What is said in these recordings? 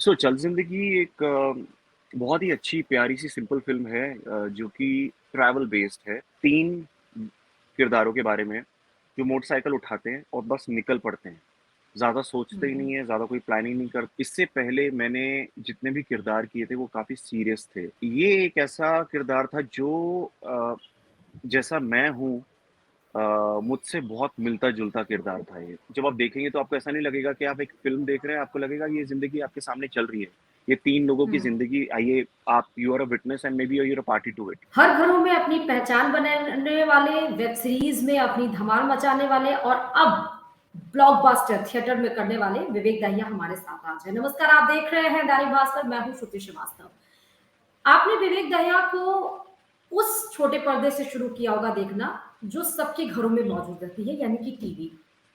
चल ज़िंदगी एक बहुत ही अच्छी प्यारी-सी सिंपल फ़िल्म है जो कि ट्रैवल बेस्ड है। 3 किरदारों के बारे में है, जो मोटरसाइकिल उठाते हैं और बस निकल पड़ते हैं। ज़्यादा सोचते ही हुँ, नहीं है, ज़्यादा कोई प्लानिंग नहीं कर इससे पहले मैंने जितने भी किरदार किए थे, वो काफ़ी सीरियस थे। ये एक ऐसा किरदार था जो जैसा मैं हूँ मुझसे बहुत मिलता-जुलता किरदार था ये। जब आप देखेंगे तो आपको ऐसा नहीं लगेगा कि आप एक फ़िल्म देख रहे हैं, आपको लगेगा ये ज़िंदगी आपके सामने चल रही है। ये 3 लोगों की हुँ। ज़िंदगी आइए आप you are a witness and maybe you are a party to it. हर घरों में अपनी पहचान बनाने वाले, वेब सीरीज़ में अपनी धमाल मचाने वाले और अब ब्लॉकबस्टर थिएटर में करने वाले विवेक दहिया हमारे साथ आज हैं। नमस्कार, आप देख रहे हैं दैनिक भास्कर, मैं हूँ श्रुति श्रीवास्तव। आपने विवेक दहिया को उस छोटे पर्दे से शुरू किया होगा देखना, जो सबके घरों में मौजूद रहती है, यानी कि टीवी।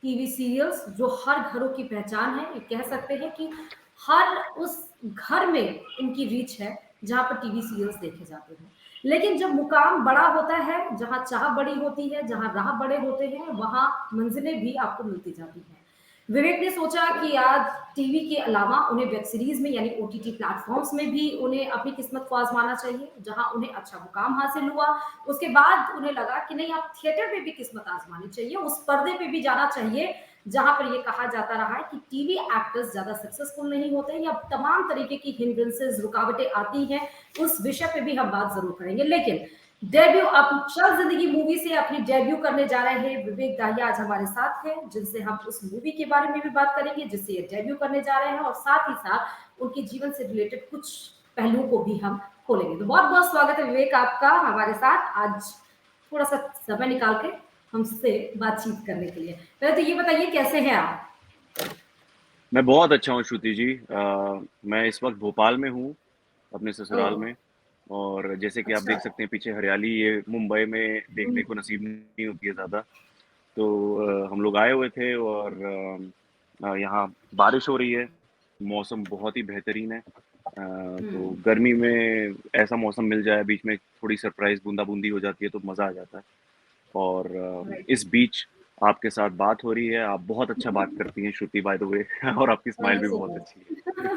टीवी सीरियल्स जो हर घरों की पहचान है, ये कह सकते हैं कि हर उस घर में इनकी रीच है, जहाँ पर टीवी सीरियल्स देखे जाते हैं। लेकिन जब मुकाम बड़ा होता है, जहाँ चाह बड़ी होती है, जहाँ राह बड़े होते हैं, वहाँ मंजिलें भी आपको मिलती जाती हैं। विवेक ने सोचा कि आज टीवी के अलावा उन्हें वेब सीरीज में यानी ओटीटी प्लेटफॉर्म्स में भी उन्हें अपनी किस्मत को आजमाना चाहिए, जहां उन्हें अच्छा मुकाम हासिल हुआ। उसके बाद उन्हें लगा कि नहीं, अब थिएटर में भी किस्मत आजमानी चाहिए, उस पर्दे पे भी जाना चाहिए जहां पर ये कहा जाता रहा है कि टीवी एक्टर्स ज्यादा सक्सेसफुल नहीं होते या तमाम तरीके की हिंड्रेंसेस रुकावटें आती हैं। उस विषय पे भी हम बात जरूर करेंगे, लेकिन डेब्यू अब चल जिंदगी मूवी से अपनी डेब्यू करने जा रहे हैं विवेक दाहिया आज हमारे साथ हैं, जिनसे हम उस मूवी के बारे में भी बात करेंगे जिससे ये डेब्यू करने जा रहे हैं, और साथ ही साथ उनके जीवन से रिलेटेड कुछ पहलुओं को भी हम खोलेंगे। तो बहुत बहुत स्वागत है विवेक आपका हमारे साथ आज, थोड़ा सा समय निकाल के हमसे बातचीत करने के लिए। पहले तो ये बताइए कैसे हैं आप? मैं बहुत अच्छा हूँ श्रुति जी। मैं इस वक़्त भोपाल में हूँ, अपने ओह, ससुराल में और जैसे कि आप अच्छा। देख सकते हैं पीछे हरियाली, ये मुंबई में हम्म, देखने को नसीब नहीं होती है ज़्यादा। तो हम लोग आए हुए थे और यहाँ बारिश हो रही है, मौसम बहुत ही बेहतरीन है। तो हम्म, गर्मी में ऐसा मौसम मिल जाए, बीच में थोड़ी सरप्राइज़ बूंदा-बूंदी हो जाती है तो मज़ा आ जाता है। और राइट। इस बीच आपके साथ बात हो रही है, आप बहुत अच्छा बात करती हैं श्रुति बाय द वे और आपकी थैंक स्माइल यू भी सो बहुत अच्छी मच। है।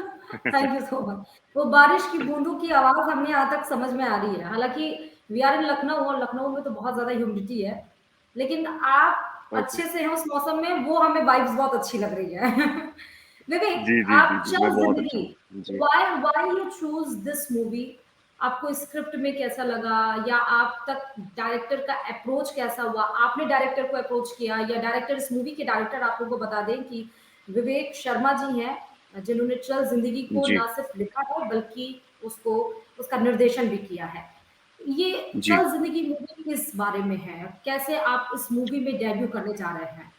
Thank you so much. वो बारिश की बूंदों की आवाज़ हमें यहाँ तक समझ में आ रही है। हालाँकि वी आर इन लखनऊ और लखनऊ में तो बहुत ज़्यादा ह्यूमिडिटी है। लेकिन आप ओके। अच्छे से हैं उस मौसम में, वो हमें वाइब्स बहुत अच्छी लग रही है। विवेक, जी, जी, जी, आप जी, मैं चल बहुत अच्छा ज़िंदगी, हूँ। जी। Why why you choose this movie? आपको स्क्रिप्ट में कैसा लगा, या आप तक डायरेक्टर का अप्रोच कैसा हुआ? आपने डायरेक्टर को अप्रोच किया या डायरेक्टर, इस मूवी के डायरेक्टर आप लोगों को बता दें कि विवेक शर्मा जी हैं, जिन्होंने चल ज़िंदगी को जी, ना सिर्फ लिखा है बल्कि उसको उसका निर्देशन भी किया है। ये जी। चल ज़िंदगी मूवी किस बारे में है? कैसे आप इस मूवी में डेब्यू करने जा रहे हैं?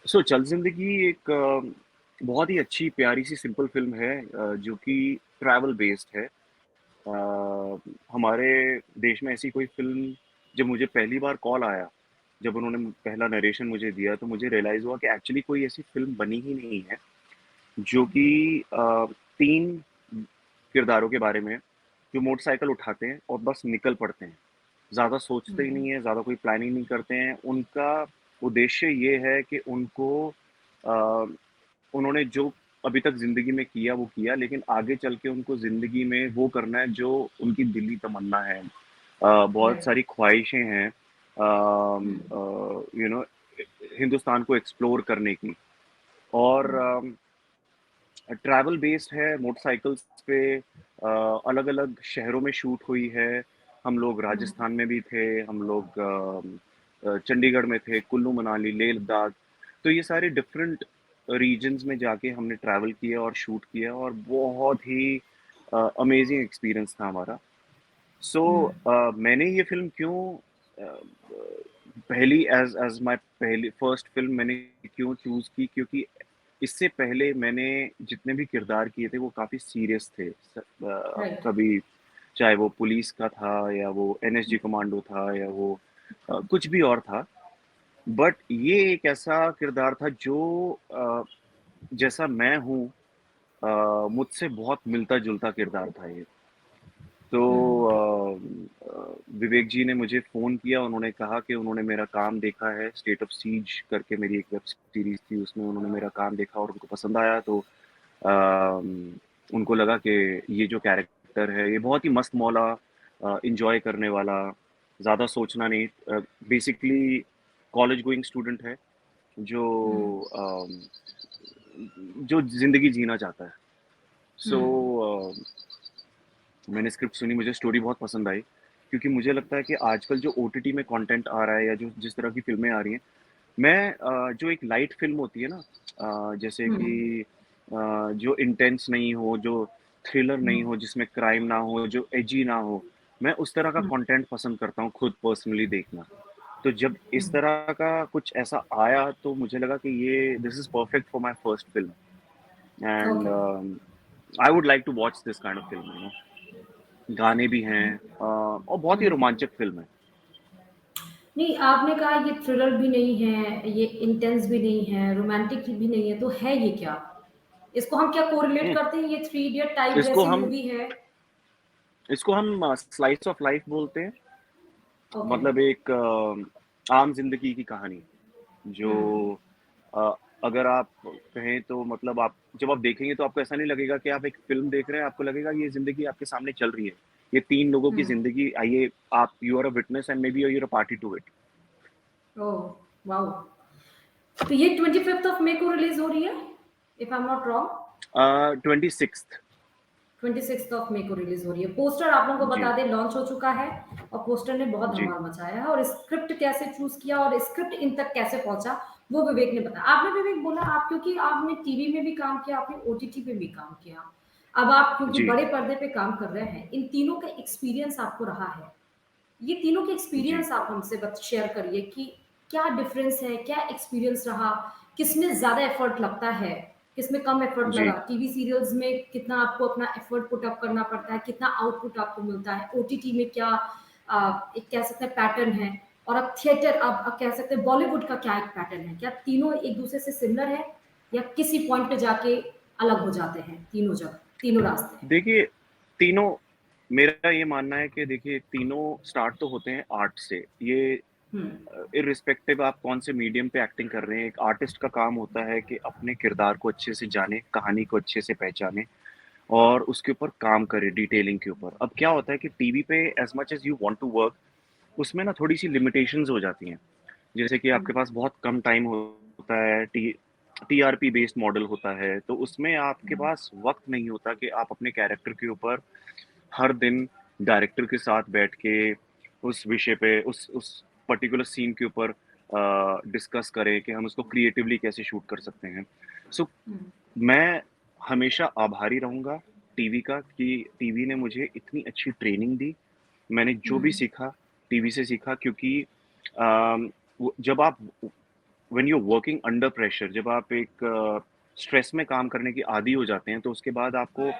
चल ज़िंदगी एक बहुत ही अच्छी प्यारी-सी सिंपल फ़िल्म है जो कि ट्रैवल बेस्ड है। हमारे देश में ऐसी कोई फ़िल्म जब मुझे पहली बार कॉल आया, जब उन्होंने पहला नरेशन मुझे दिया, तो मुझे रियलाइज़ हुआ कि एक्चुअली कोई ऐसी फ़िल्म बनी ही नहीं है, जो कि 3 किरदारों के बारे में है, जो मोटरसाइकिल उठाते हैं और बस निकल पड़ते हैं। ज़्यादा सोचते ही हुँ, नहीं है, ज़्यादा कोई प्लानिंग नहीं करते हैं। उनका उद्देश्य ये है कि अ, उन्होंने जो अभी तक ज़िंदगी में किया वो किया, लेकिन आगे चल के उनको ज़िंदगी में वो करना है जो उनकी दिली तमन्ना है। बहुत राइट। सारी ख्वाहिशें हैं हुँ, यू नो हिंदुस्तान को एक्सप्लोर करने की और हुँ, ट्रैवल बेस्ड है, मोटरसाइकिल्स पे अलग-अलग शहरों में शूट हुई है। हम लोग हुँ, राजस्थान में भी थे, हम लोग चंडीगढ़ में थे, कुल्लू मनाली, लेह लद्दाख। तो ये सारे डिफरेंट रीजन्स में जाके हमने ट्रैवल किया और शूट किया और बहुत ही अमेज़िंग एक्सपीरियंस था हमारा। सो हुँ, मैंने ये फ़िल्म क्यों पहली एज़ माय पहली फर्स्ट फ़िल्म मैंने क्यों चूज़ की क्योंकि इससे पहले मैंने जितने भी किरदार किए थे वो काफ़ी सीरियस थे। राइट। कभी चाहे वो पुलिस का था या वो एनएसजी कमांडो था या वो कुछ भी और था। बट ये एक ऐसा किरदार था जो जैसा मैं हूँ मुझसे बहुत मिलता-जुलता किरदार था ये। तो हुँ, विवेक जी ने मुझे फ़ोन किया, उन्होंने कहा कि उन्होंने मेरा काम देखा है, स्टेट ऑफ सीज करके मेरी एक वेब सीरीज़ थी, उसमें उन्होंने मेरा काम देखा और उनको पसंद आया, तो उनको लगा कि ये जो कैरेक्टर है ये बहुत ही मस्त मौला, एंजॉय करने वाला, ज़्यादा सोचना नहीं, बेसिकली कॉलेज गोइंग स्टूडेंट है जो हुँ, अम, जो ज़िंदगी जीना चाहता है। हुँ, सो मैंने स्क्रिप्ट सुनी, मुझे स्टोरी बहुत पसंद आई, क्योंकि मुझे लगता है कि आजकल जो ओटीटी में कंटेंट आ रहा है या जो जिस तरह की फ़िल्में आ रही हैं, मैं जो एक लाइट फ़िल्म होती है ना, जैसे हुँ, कि जो इंटेंस नहीं हो, जो थ्रिलर नहीं हुँ, हो, जिसमें क्राइम ना हो, जो एजी ना हो, मैं उस तरह का हुँ, कंटेंट पसंद करता हूँ खुद पर्सनली देखना। तो जब हुँ, इस तरह का कुछ ऐसा आया तो मुझे लगा कि ये this is perfect for my first film and okay. I would like to watch this kind of film, गाने भी हैं, और बहुत ही हुँ। रोमांचक फ़िल्म है। नहीं, आपने कहा ये थ्रिलर भी नहीं है, ये इंटेंस भी नहीं है, रोमांटिक भी नहीं है, तो है ये क्या? इसको हम क्या कोरिलेट हुँ, करते हैं, ये थ्री इडियट टाइप इसको जैसी हम मूवी है? स्लाइस ऑफ लाइफ बोलते हैं। ओके। मतलब एक आम ज़िंदगी की कहानी जो हुँ, अ, अगर आप कहें तो मतलब आप जब आप देखेंगे तो आपको ऐसा नहीं लगेगा कि आप एक फ़िल्म देख रहे हैं, आपको लगेगा ये ज़िंदगी आपके सामने चल रही है। ये 3 लोगों की हुँ। ज़िंदगी, आइए आप you are a witness and maybe you are a party to it. Oh! Wow! तो ये 25th ऑफ मई को रिलीज़ हो रही है? If I am not wrong? 26th। 26th of May को रिलीज़ हो रही है। पोस्टर आप लोगों को जी, बता दें लॉन्च हो चुका है और पोस्टर ने बहुत जी, धमाल मचाया है और स्क्रिप्ट कैसे चूज़ किया और स्क्रिप्ट इन तक कैसे पहुँचा, वो विवेक ने बताया। आपने विवेक बोला आप क्योंकि आपने टीवी में भी काम किया, आपने ओटीटी पे भी काम किया। अब आप क्योंकि जी, बड़े पर्दे पे काम कर रहे हैं, इन तीनों का एक्सपीरियंस आपको रहा है। ये तीनों के जी, एक्सपीरियंस आप हमसे शेयर करिए कि क्या डिफरेंस है, क्या एक्सपीरियंस रहा, किसमें ज़्यादा एफर्ट लगता है, किसमें कम एफर्ट जी। लगा, टीवी सीरियल्स में कितना आपको अपना एफर्ट पुट अप करना पड़ता है, कितना आउटपुट आपको मिलता है, ओटीटी में क्या एक कह सकते हैं पैटर्न है और अब थिएटर अब कह सकते हैं बॉलीवुड का क्या एक पैटर्न है, क्या तीनों एक दूसरे से सिमिलर है या किसी पॉइंट पे जाके अलग हो जाते हैं तीनों जगह, तीनों रास्ते? देखिए, तीनों मेरा ये मानना है कि देखिए तीनों स्टार्ट तो होते हैं आर्ट से। ये हुँ, इर्रिस्पेक्टिव आप कौन से मीडियम पे एक्टिंग कर रहे हैं, एक आर्टिस्ट का काम होता है कि अपने किरदार को अच्छे से जाने, कहानी को अच्छे से पहचाने और उसके ऊपर काम करे डिटेलिंग के ऊपर। अब क्या होता है कि टीवी पे as much as you want to work, उसमें ना थोड़ी-सी लिमिटेशंस हो जाती हैं। जैसे कि हुँ, आपके पास बहुत कम टाइम होता है, टीआरपी बेस्ड मॉडल होता है, तो उसमें आपके हुँ, पास वक़्त नहीं होता कि आप अपने कैरेक्टर के ऊपर हर दिन डायरेक्टर के साथ बैठ के उस विषय पे उस पर्टिकुलर सीन के ऊपर डिस्कस करें कि हम उसको क्रिएटिवली कैसे शूट कर सकते हैं। सो हुँ, मैं हमेशा आभारी रहूँगा टीवी का कि टीवी ने मुझे इतनी अच्छी ट्रेनिंग दी। मैंने जो हुँ, भी सीखा, टीवी से सीखा, क्योंकि अम, वो जब आप when you are working under pressure, जब आप एक स्ट्रेस में काम करने के आदी हो जाते हैं, तो उसके बाद आपको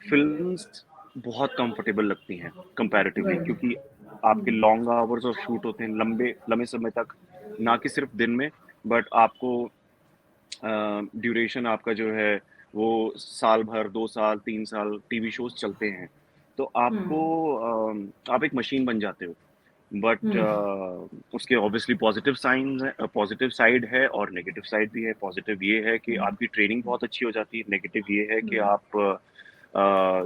फ़िल्म्स बहुत कंफर्टेबल लगती हैं कंपैरेटिवली, राइट। क्योंकि आपके लॉन्ग आवर्स ऑफ शूट होते हैं, लंबे लंबे समय तक, ना कि सिर्फ़ दिन में, बट आपको ड्यूरेशन आपका जो है वो साल भर, 2 साल, 3 साल टीवी शोज़ चलते हैं। तो हुँ, आपको आप एक मशीन बन जाते हो। बट हुँ, उसके ऑब्वियसली पॉजिटिव साइड है और नेगेटिव साइड भी है। पॉजिटिव ये है कि हुँ, आपकी ट्रेनिंग बहुत अच्छी हो जाती है, नेगेटिव ये है कि हुँ, आप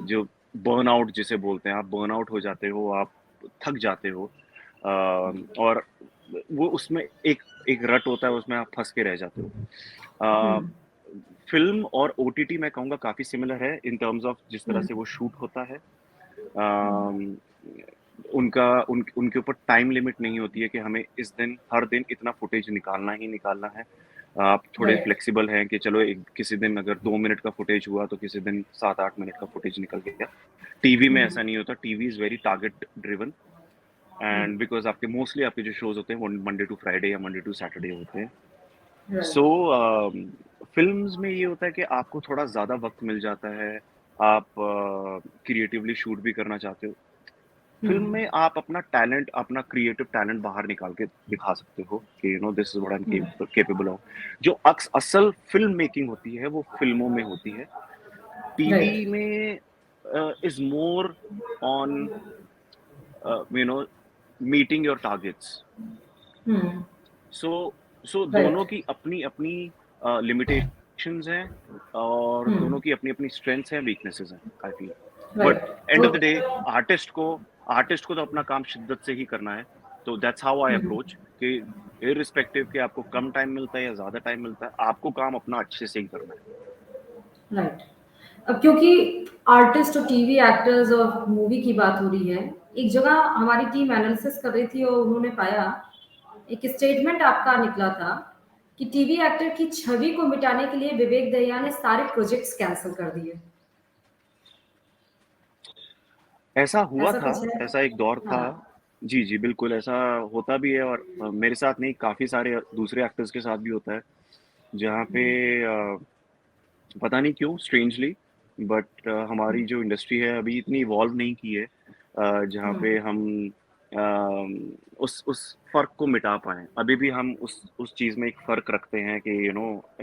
जो बर्नआउट जिसे बोलते हैं, आप बर्नआउट हो जाते हो, आप थक जाते हो, और वो उसमें एक एक रट होता है, उसमें आप फंस के रह जाते हो। हुँ, अ, फिल्म और ओटीटी मैं कहूँगा काफ़ी सिमिलर है इन टर्म्स ऑफ जिस तरह हुँ, से वो शूट होता है। हुँ, अम, उनके ऊपर टाइम लिमिट नहीं होती है कि हमें इस दिन हर दिन इतना फुटेज निकालना ही निकालना है। आप थोड़े राइट। फ्लेक्सिबल हैं कि चलो एक किसी दिन अगर 2 मिनट का फुटेज हुआ तो किसी दिन 7-8 मिनट का फुटेज निकल गया। टीवी में हुँ, ऐसा नहीं होता, TV is very target driven hmm, and because आपके मोस्टली आपके जो शोज़ होते हैं वो मंडे टू फ्राइडे या मंडे टू सैटरडे होते हैं। सो राइट। फ़िल्म्स में ये होता है कि आपको थोड़ा ज़्यादा वक़्त मिल जाता है, आप क्रिएटिवली शूट भी करना चाहते हो। हुँ, फ़िल्म में आप अपना टैलेंट, अपना क्रिएटिव टैलेंट बाहर निकाल के दिखा सकते हो कि this is what I hmm, am capable of. जो असल फ़िल्म मेकिंग होती है, वो फ़िल्मों में होती है। TV right. में is more on meeting your targets. Hmm, so so दोनों राइट। की अपनी-अपनी लिमिटेशंस लिमिटेशंस हैं और हुँ, दोनों की अपनी-अपनी स्ट्रेंथ्स हैं, वीकनेसेस हैं, I feel. But right, end of the day okay. Artist को आर्टिस्ट को तो अपना काम शिद्दत से ही करना है। तो that's how I hmm, approach कि इर्रिस्पेक्टिव कि आपको कम टाइम मिलता है या ज़्यादा टाइम मिलता है, आपको काम अपना अच्छे से ही करना है। राइट। अब क्योंकि आर्टिस्ट और टीवी एक्टर्स और मूवी की बात हो रही है, एक जगह हमारी टीम एनालिसिस कर रही थी और उन्होंने पाया, एक स्टेटमेंट आपका निकला था कि टीवी एक्टर की छवि को मिटाने के लिए विवेक दहिया ने सारे प्रोजेक्ट्स कैंसल कर दिए। ऐसा हुआ ऐसा था, कुछ है? ऐसा एक दौर था। हाँ। जी, जी, बिल्कुल ऐसा होता भी है और मेरे साथ नहीं काफ़ी सारे दूसरे एक्टर्स के साथ भी होता है, जहाँ पे हुँ, पता नहीं क्यों स्ट्रेंजली बट हुँ, हमारी जो इंडस्ट्री है अभी इतनी इवॉल्व नहीं की है जहाँ हुँ, पे हम उस फ़र्क को मिटा पाएँ। अभी भी हम उस चीज़ में एक फ़र्क रखते हैं कि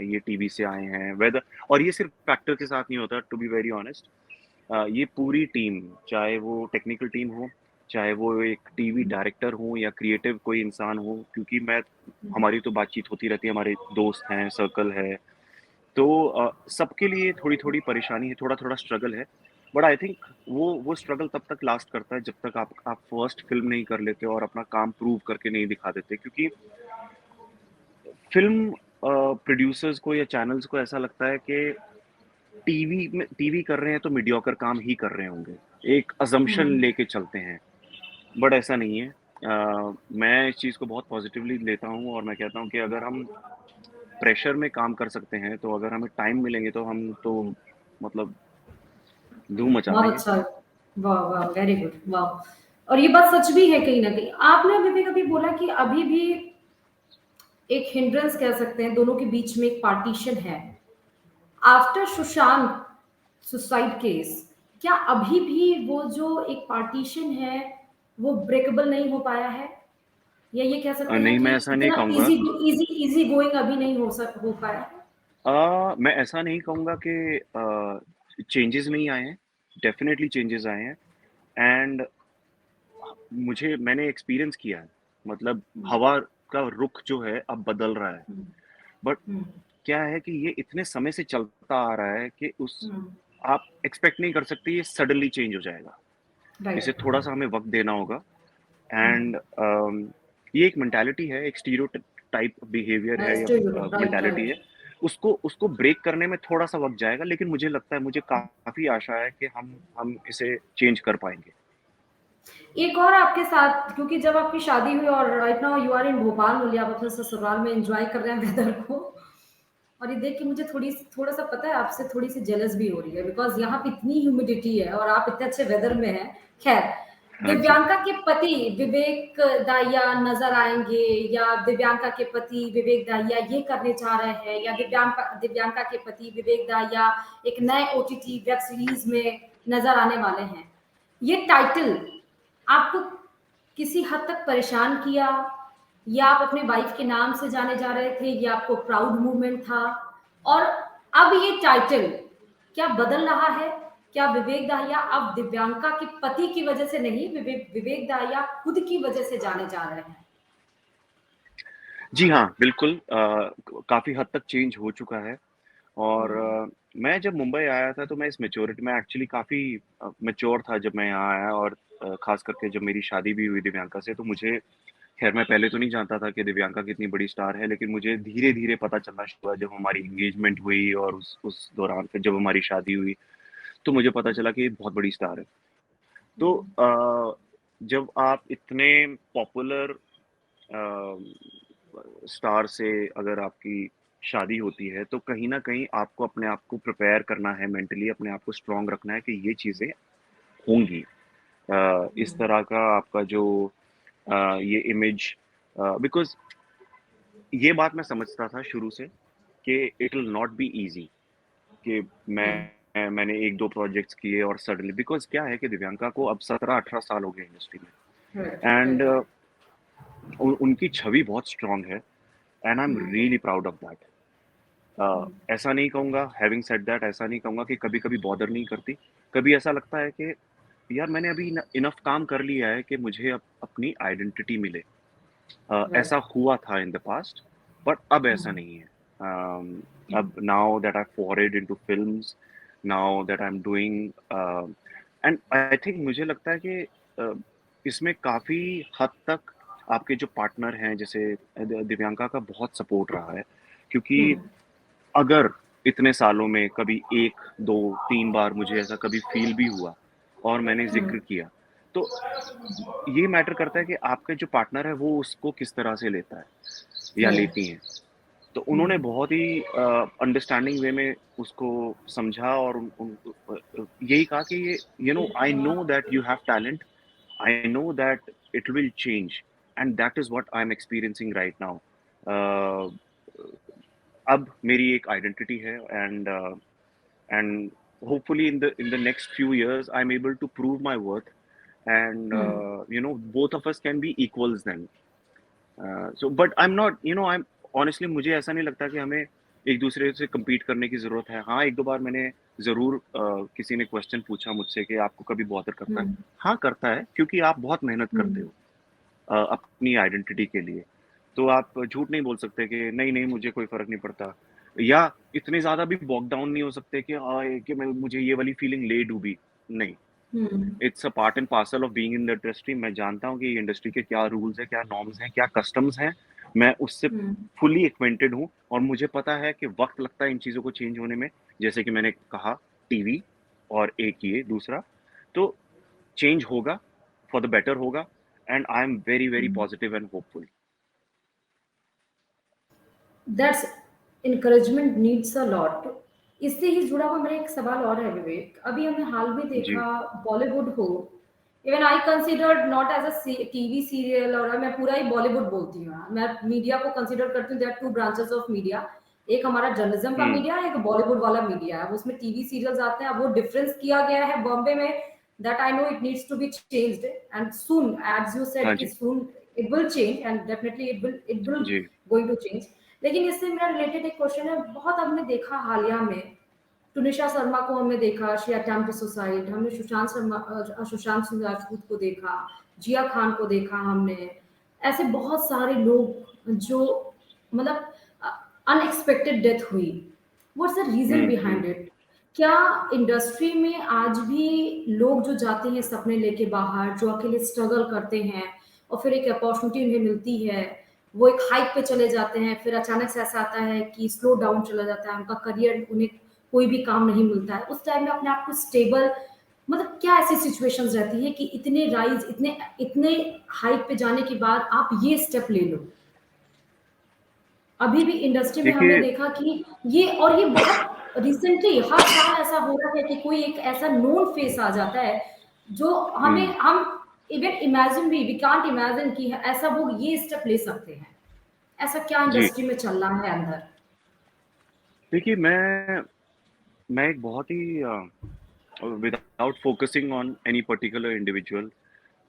ये टीवी से आए हैं वेदर और ये सिर्फ़ एक्टर के साथ नहीं होता टू बी वेरी ऑनेस्ट ये पूरी टीम, चाहे वो टेक्निकल टीम हो, चाहे वो एक टीवी डायरेक्टर हो या क्रिएटिव कोई इंसान हो क्योंकि मैं हुँ। हमारी तो बातचीत होती रहती है, हमारे दोस्त हैं, सर्कल है, तो सबके लिए थोड़ी-थोड़ी परेशानी है, थोड़ा-थोड़ा स्ट्रगल है। बट आई थिंक वो स्ट्रगल तब तक लास्ट करता है जब तक आप फर्स्ट फ़िल्म नहीं कर लेते और अपना काम प्रूव करके नहीं दिखा देते क्योंकि फ़िल्म प्रोड्यूसर्स को या चैनल्स को ऐसा लगता है कि टीवी कर रहे हैं तो मीडियोकर काम ही कर रहे होंगे। एक असम्पशन हुँ। लेके चलते हैं, बट ऐसा नहीं है। मैं इस चीज़ को बहुत पॉज़िटिवली लेता हूँ और मैं कहता हूँ कि अगर हम प्रेशर में काम कर सकते हैं, तो अगर हमें टाइम मिलेंगे तो हम तो मतलब धूम मचा बहुत देंगे। अच्छा। वाह, वाह! वेरी गुड, वाह! और ये बात सच भी है कहीं न कहीं। आपने अभी भी कभी बोला कि अभी भी एक हिंड्रेंस कह सकते हैं, दोनों के बीच में एक पार्टीशन है। आफ्टर सुशांत सुसाइड केस, क्या अभी भी वो जो एक पार्टीशन है, वो ब्रेकेबल नहीं हो पाया है? या ये कह सकते हैं नहीं, कि मैं ऐसा नहीं इतना कहूँगा। ईज़ी गोइंग अभी नहीं हो पाया है? मैं ऐसा नहीं कहूँगा कि चेंजेज़ नहीं आए हैं, डेफ़िनेटली चेंजेज़ आए हैं एंड मैंने एक्सपीरियंस किया है। मतलब हुँ, हवा का रुख जो है अब बदल रहा है। हुँ, बट हुँ, क्या है कि ये इतने समय से चलता आ रहा है कि उस हुँ, आप एक्सपेक्ट नहीं कर सकते ये सडनली चेंज हो जाएगा। इसे राइट। थोड़ा-सा हमें वक़्त देना होगा हुँ, एंड ये एक मेंटालिटी है, एक स्टीरियोटाइप बिहेवियर है या राइट, मेंटालिटी राइट। है। उसको उसको ब्रेक करने में थोड़ा-सा वक़्त जाएगा लेकिन मुझे लगता है मुझे काफ़ी आशा है कि हम इसे चेंज कर पाएँगे। एक और आपके साथ क्योंकि जब आपकी शादी हुई और right now you are in Bhopal only आप अपने ससुराल में एन्जॉय कर रहे हैं वेदर को और ये देख के मुझे थोड़ा-सा पता है आपसे थोड़ी-सी जेलस भी हो रही है बिकॉज़ यहाँ पे इतनी ह्यूमिडिटी है और आप इतने अच्छे वेदर में हैं। ख़ैर, हाँ जी। दिव्यांका के पति विवेक दाहिया नज़र आएँगे या दिव्यांका के पति विवेक दाहिया ये करने जा रहे हैं या दिव्यांका के पति विवेक दाहिया एक नए ओटीटी वेब सीरीज़ में नज़र आने वाले हैं। ये टाइटल आपको किसी हद तक परेशान किया या आप अपने वाइफ के नाम से जाने जा रहे थे, ये आपको प्राउड मूवमेंट था? और अब ये टाइटल क्या बदल रहा है? क्या विवेक दाहिया अब दिव्यांका के पति की वजह से नहीं, विवेक दाहिया खुद की वजह से जाने जा रहे हैं? जी हाँ, बिल्कुल काफ़ी हद तक चेंज हो चुका है और हुँ, मैं जब मुंबई आया था तो मैं इस मैच्योरिटी मैं एक्चुअली काफ़ी मैच्योर था जब मैं यहाँ आया और ख़ास करके जब मेरी शादी भी हुई दिव्यांका से तो मुझे ख़ैर मैं पहले तो नहीं जानता था कि दिव्यांका कितनी बड़ी स्टार है, लेकिन मुझे धीरे-धीरे पता चलना शुरू हुआ जब हमारी एंगेजमेंट हुई और उस दौरान फिर जब हमारी शादी हुई, तो मुझे पता चला कि ये बहुत बड़ी स्टार है। तो हुँ, जब आप इतने पॉपुलर स्टार से अगर आपकी शादी होती है, तो कहीं न कहीं आपको अपने आप को प्रिपेयर करना है मेंटली, अपने आप को स्ट्रॉन्ग रखना है कि ये चीज़ें होंगी। इस हुँ, तरह का आपका जो ये इमेज बिकॉज़ ये बात मैं समझता था शुरू से कि it will not be easy कि हुँ, मैंने 1-2 प्रोजेक्ट्स किए और सडनली बिकॉज़ क्या है कि दिव्यांका को अब 17-18 साल हो गए इंडस्ट्री राइट, में एंड राइट, उनकी छवि बहुत स्ट्रॉन्ग है and I am hmm, really proud of that. Hmm, ऐसा नहीं कहूँगा हैविंग सेड दैट ऐसा नहीं कहूँगा कि कभी-कभी बॉदर नहीं करती। कभी ऐसा लगता है कि यार मैंने अभी इनफ काम कर लिया है कि मुझे अब अपनी आइडेंटिटी मिले। राइट, ऐसा हुआ था इन द पास्ट बट अब हुँ, ऐसा नहीं है। अब now that I've forayed into films, now that I'm doing and I think मुझे लगता है कि इसमें काफ़ी हद तक आपके जो पार्टनर हैं जैसे दिव्यांका का बहुत सपोर्ट रहा है क्योंकि हुँ, अगर इतने सालों में कभी 1, 2, 3 बार मुझे ऐसा कभी फ़ील भी हुआ और मैंने हुँ, ज़िक्र किया, तो ये मैटर करता है कि आपके जो पार्टनर है वो उसको किस तरह से लेता है या राइट, लेती हैं। तो हुँ, उन्होंने बहुत ही अंडरस्टैंडिंग वे में उसको समझा और यही कहा कि ये I know that you have talent, I know that it will change and that is what I am experiencing right now. अब मेरी एक आइडेंटिटी है and hopefully in the next few years I am able to prove my worth and hmm, both of us can be equals then. So but I am not I am honestly मुझे ऐसा नहीं लगता कि हमें एक दूसरे से compete करने की ज़रूरत है। हाँ, 1-2 बार मैंने ज़रूर किसी ने क्वेश्चन पूछा मुझसे कि आपको कभी बॉदर करता है? हुँ, हाँ, करता है क्योंकि आप बहुत मेहनत हुँ, करते हो अपनी आइडेंटिटी के लिए। तो आप झूठ नहीं बोल सकते कि नहीं, मुझे कोई फ़र्क नहीं पड़ता या इतने ज़्यादा भी बॉग डाउन नहीं हो सकते कि कि मैं मुझे ये वाली फीलिंग ले डूबी, नहीं। Hmm, it's a part and parcel of being in the industry. मैं जानता हूँ कि ये इंडस्ट्री के क्या रूल्स हैं, क्या नॉर्म्स हैं, क्या कस्टम्स हैं। मैं उससे हुँ। फुली एक्वेंटेड हूँ और मुझे पता है कि वक़्त लगता है इन चीज़ों को चेंज होने में। जैसे कि मैंने कहा टीवी और एक ये दूसरा, तो चेंज होगा, फॉर द बेटर होगा and I am very, very hmm. Positive and hopeful. That's encouragement needs a lot. इससे ही जुड़ा हुआ मेरा एक सवाल और है विवेक। अभी हमने हाल में जी। देखा बॉलीवुड हो, even I considered not as a TV serial और मैं पूरा ही बॉलीवुड बोलती हूँ। मैं मीडिया को कंसिडर करती हूँ, there are 2 branches of media. एक हमारा जर्नलिज्म का हुँ, मीडिया है, एक बॉलीवुड वाला मीडिया है। अब उसमें टीवी सीरियल्स आते हैं, अब वो डिफरेंस किया गया है बॉम्बे में, that I know it needs to be changed and soon as you हाँ सेड कि जी, soon it will change and definitely it will जी। Going to change. लेकिन इससे मेरा रिलेटेड एक क्वेश्चन है, बहुत हमने देखा हालिया में, टुनिशा शर्मा को हमने देखा, शी अटेम्प्ट टू सुसाइड, हमने सुशांत सिंह राजपूत को देखा, जिया खान को देखा हमने। ऐसे बहुत सारे लोग जो मतलब अनएक्सपेक्टेड डेथ हुई। What's the reason hmm, hmm. Behind it? क्या इंडस्ट्री में आज भी लोग जो जाते हैं सपने लेके बाहर, जो अकेले स्ट्रगल करते हैं और फिर एक अपॉर्च्युनिटी उन्हें मिलती है, वो एक हाइक पे चले जाते हैं, फिर अचानक से ऐसा आता है कि स्लो डाउन चला जाता है, उनका करियर उन्हें कोई भी काम नहीं मिलता है। उस टाइम में अपने आप को स्टेबल मतलब क्या ऐसी सिचुएशंस रहती है कि इतने राइज़ इतने इतने हाइक पे जाने के बाद आप ये स्टेप ले लो? अभी भी इंडस्ट्री में हमने देखिए देखा कि ये बहुत रिसेंटली हर साल ऐसा हो रहा है कि कोई एक ऐसा नोन फेस आ जाता है, जो हमें हुँ, हम इवन इमेजिन भी वी कांट इमेजिन कि ऐसा वो ये स्टेप ले सकते हैं। ऐसा क्या जी। इंडस्ट्री में चल रहा है अंदर? देखिए मैं एक बहुत ही without focusing on any particular individual,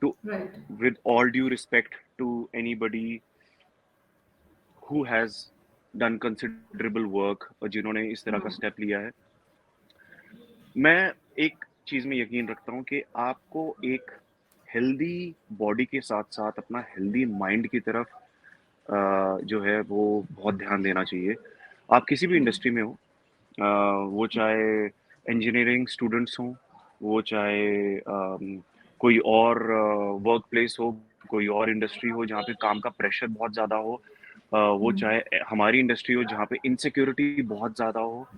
to right. with all due respect to anybody who has done considerable work और जिन्होंने इस तरह का हुँ, स्टेप लिया है, मैं एक चीज़ में यकीन रखता हूँ कि आपको एक हेल्दी बॉडी के साथ-साथ अपना हेल्दी माइंड की तरफ जो है वो बहुत ध्यान देना चाहिए। आप किसी भी हुँ, इंडस्ट्री में हो, वो चाहे इंजीनियरिंग स्टूडेंट्स हों, वो चाहे कोई और वर्क प्लेस हो, कोई और इंडस्ट्री हो जहाँ पे काम का प्रेशर बहुत ज़्यादा हो, वो हुँ, चाहे हमारी इंडस्ट्री हो जहाँ पे इनसिक्योरिटी बहुत ज़्यादा हो,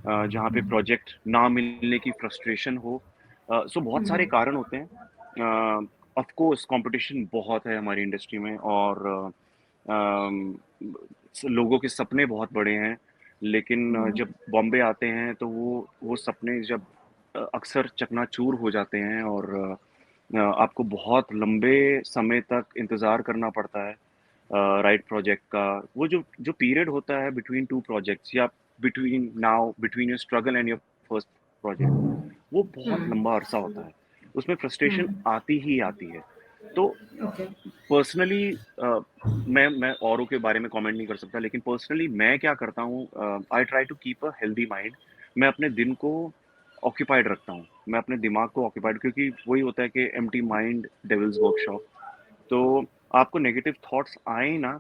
जहाँ पे हुँ, प्रोजेक्ट ना मिलने की फ्रस्ट्रेशन हो। सो बहुत हुँ, सारे कारण होते हैं। ऑफ कोर्स कॉम्पिटिशन बहुत है हमारी इंडस्ट्री में और अम, लोगों के सपने बहुत बड़े हैं, लेकिन हुँ, जब बॉम्बे आते हैं तो वो सपने जब अक्सर चकनाचूर हो जाते हैं और आपको बहुत लंबे समय तक इंतज़ार करना पड़ता है राइट प्रोजेक्ट का। वो जो जो पीरियड होता है बिटवीन 2 प्रोजेक्ट्स या between your struggle and your first project, वो हुँ, बहुत लंबा अरसा होता है। उसमें हुँ, फ्रस्ट्रेशन आती ही आती है। तो ओके, पर्सनली मैं औरों के बारे में कमेंट नहीं कर सकता, लेकिन पर्सनली मैं क्या करता हूँ, I try to keep a healthy mind. मैं अपने दिन को ऑक्यूपाइड रखता हूँ। मैं अपने दिमाग को ऑक्यूपाइड क्योंकि वही होता है कि एम्प्टी माइंड डेविल्स वर्कशॉप। तो आपको नेगेटिव थॉट्स आए ना,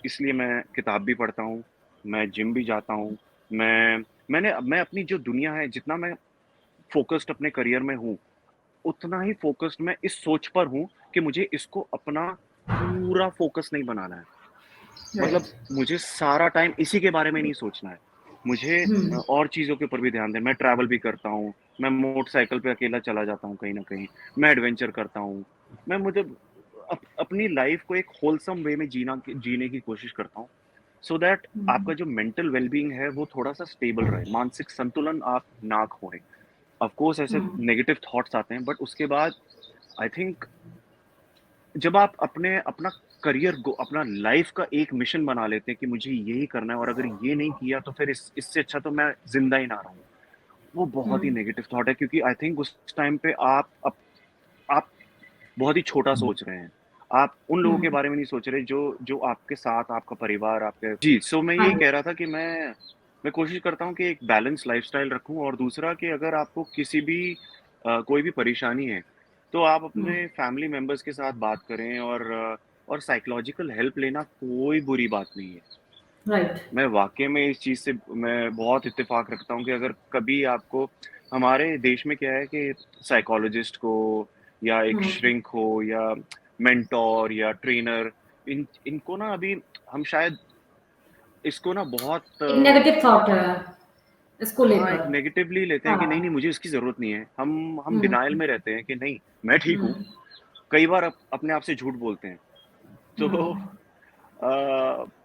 इसलिए मैं किताब भी पढ़ता हूँ, मैं जिम भी जाता हूँ। मैं अपनी जो दुनिया है, जितना मैं फ़ोकस्ड अपने करियर में हूँ, उतना ही फ़ोकस्ड मैं इस सोच पर हूँ कि मुझे इसको अपना पूरा फ़ोकस नहीं बनाना है। मतलब राइट। मुझे सारा टाइम इसी के बारे में नहीं सोचना है। मुझे हुँ, और चीज़ों के ऊपर भी ध्यान देना, मैं ट्रैवल भी करता हूँ, मैं मोटरसाइकिल पे अकेला चला जाता हूँ कहीं न कहीं, मैं एडवेंचर करता हूँ। मैं मतलब अपनी लाइफ़ को एक होलसम वे में जीने की कोशिश करता हूँ, सो दैट हुँ, आपका जो मेंटल वेल-बीइंग है वो थोड़ा-सा स्टेबल रहे, मानसिक संतुलन आप ना खोएँ। ऑफ़ कोर्स ऐसे हुँ, नेगेटिव थॉट्स आते हैं, बट उसके बाद आई थिंक जब आप अपना करियर गो अपना लाइफ का एक मिशन बना लेते हैं कि मुझे यही करना है और अगर ये नहीं किया तो फिर इससे अच्छा तो मैं ज़िंदा ही ना रहूँ। वो बहुत ही हुँ, नेगेटिव थॉट है, क्योंकि आई थिंक उस टाइम पे आप बहुत ही छोटा सोच रहे हैं। आप उन लोगों के हुँ। बारे में नहीं सोच रहे जो जो आपके साथ आपका परिवार आपके जी, सो मैं हाँ यही जी। कह रहा था कि मैं कोशिश करता हूँ कि एक बैलेंस लाइफ़स्टाइल रखूँ, और दूसरा कि अगर आपको किसी भी कोई भी परेशानी है, तो आप हुँ, अपने फैमिली मेंबर्स के साथ बात करें, और साइकोलॉजिकल हेल्प लेना कोई बुरी बात नहीं है। राइट। मैं वाक़ई में इस चीज़ से मैं बहुत इत्तेफ़ाक रखता हूँ कि अगर कभी आपको हमारे देश में क्या है कि साइकोलॉजिस्ट को या एक हुँ, श्रिंक हो या मेंटर या ट्रेनर, इनको ना अभी हम शायद इसको ना बहुत एक नेगेटिव थॉट है इसको हाँ, एक लेकर। नेगेटिवली लेते हैं कि नहीं, हाँ। नहीं मुझे इसकी ज़रूरत नहीं है। हम हुँ, डिनायल में रहते हैं कि नहीं, मैं ठीक हूँ। हुँ, कई बार अपने आप से झूठ बोलते हैं। तो हुँ,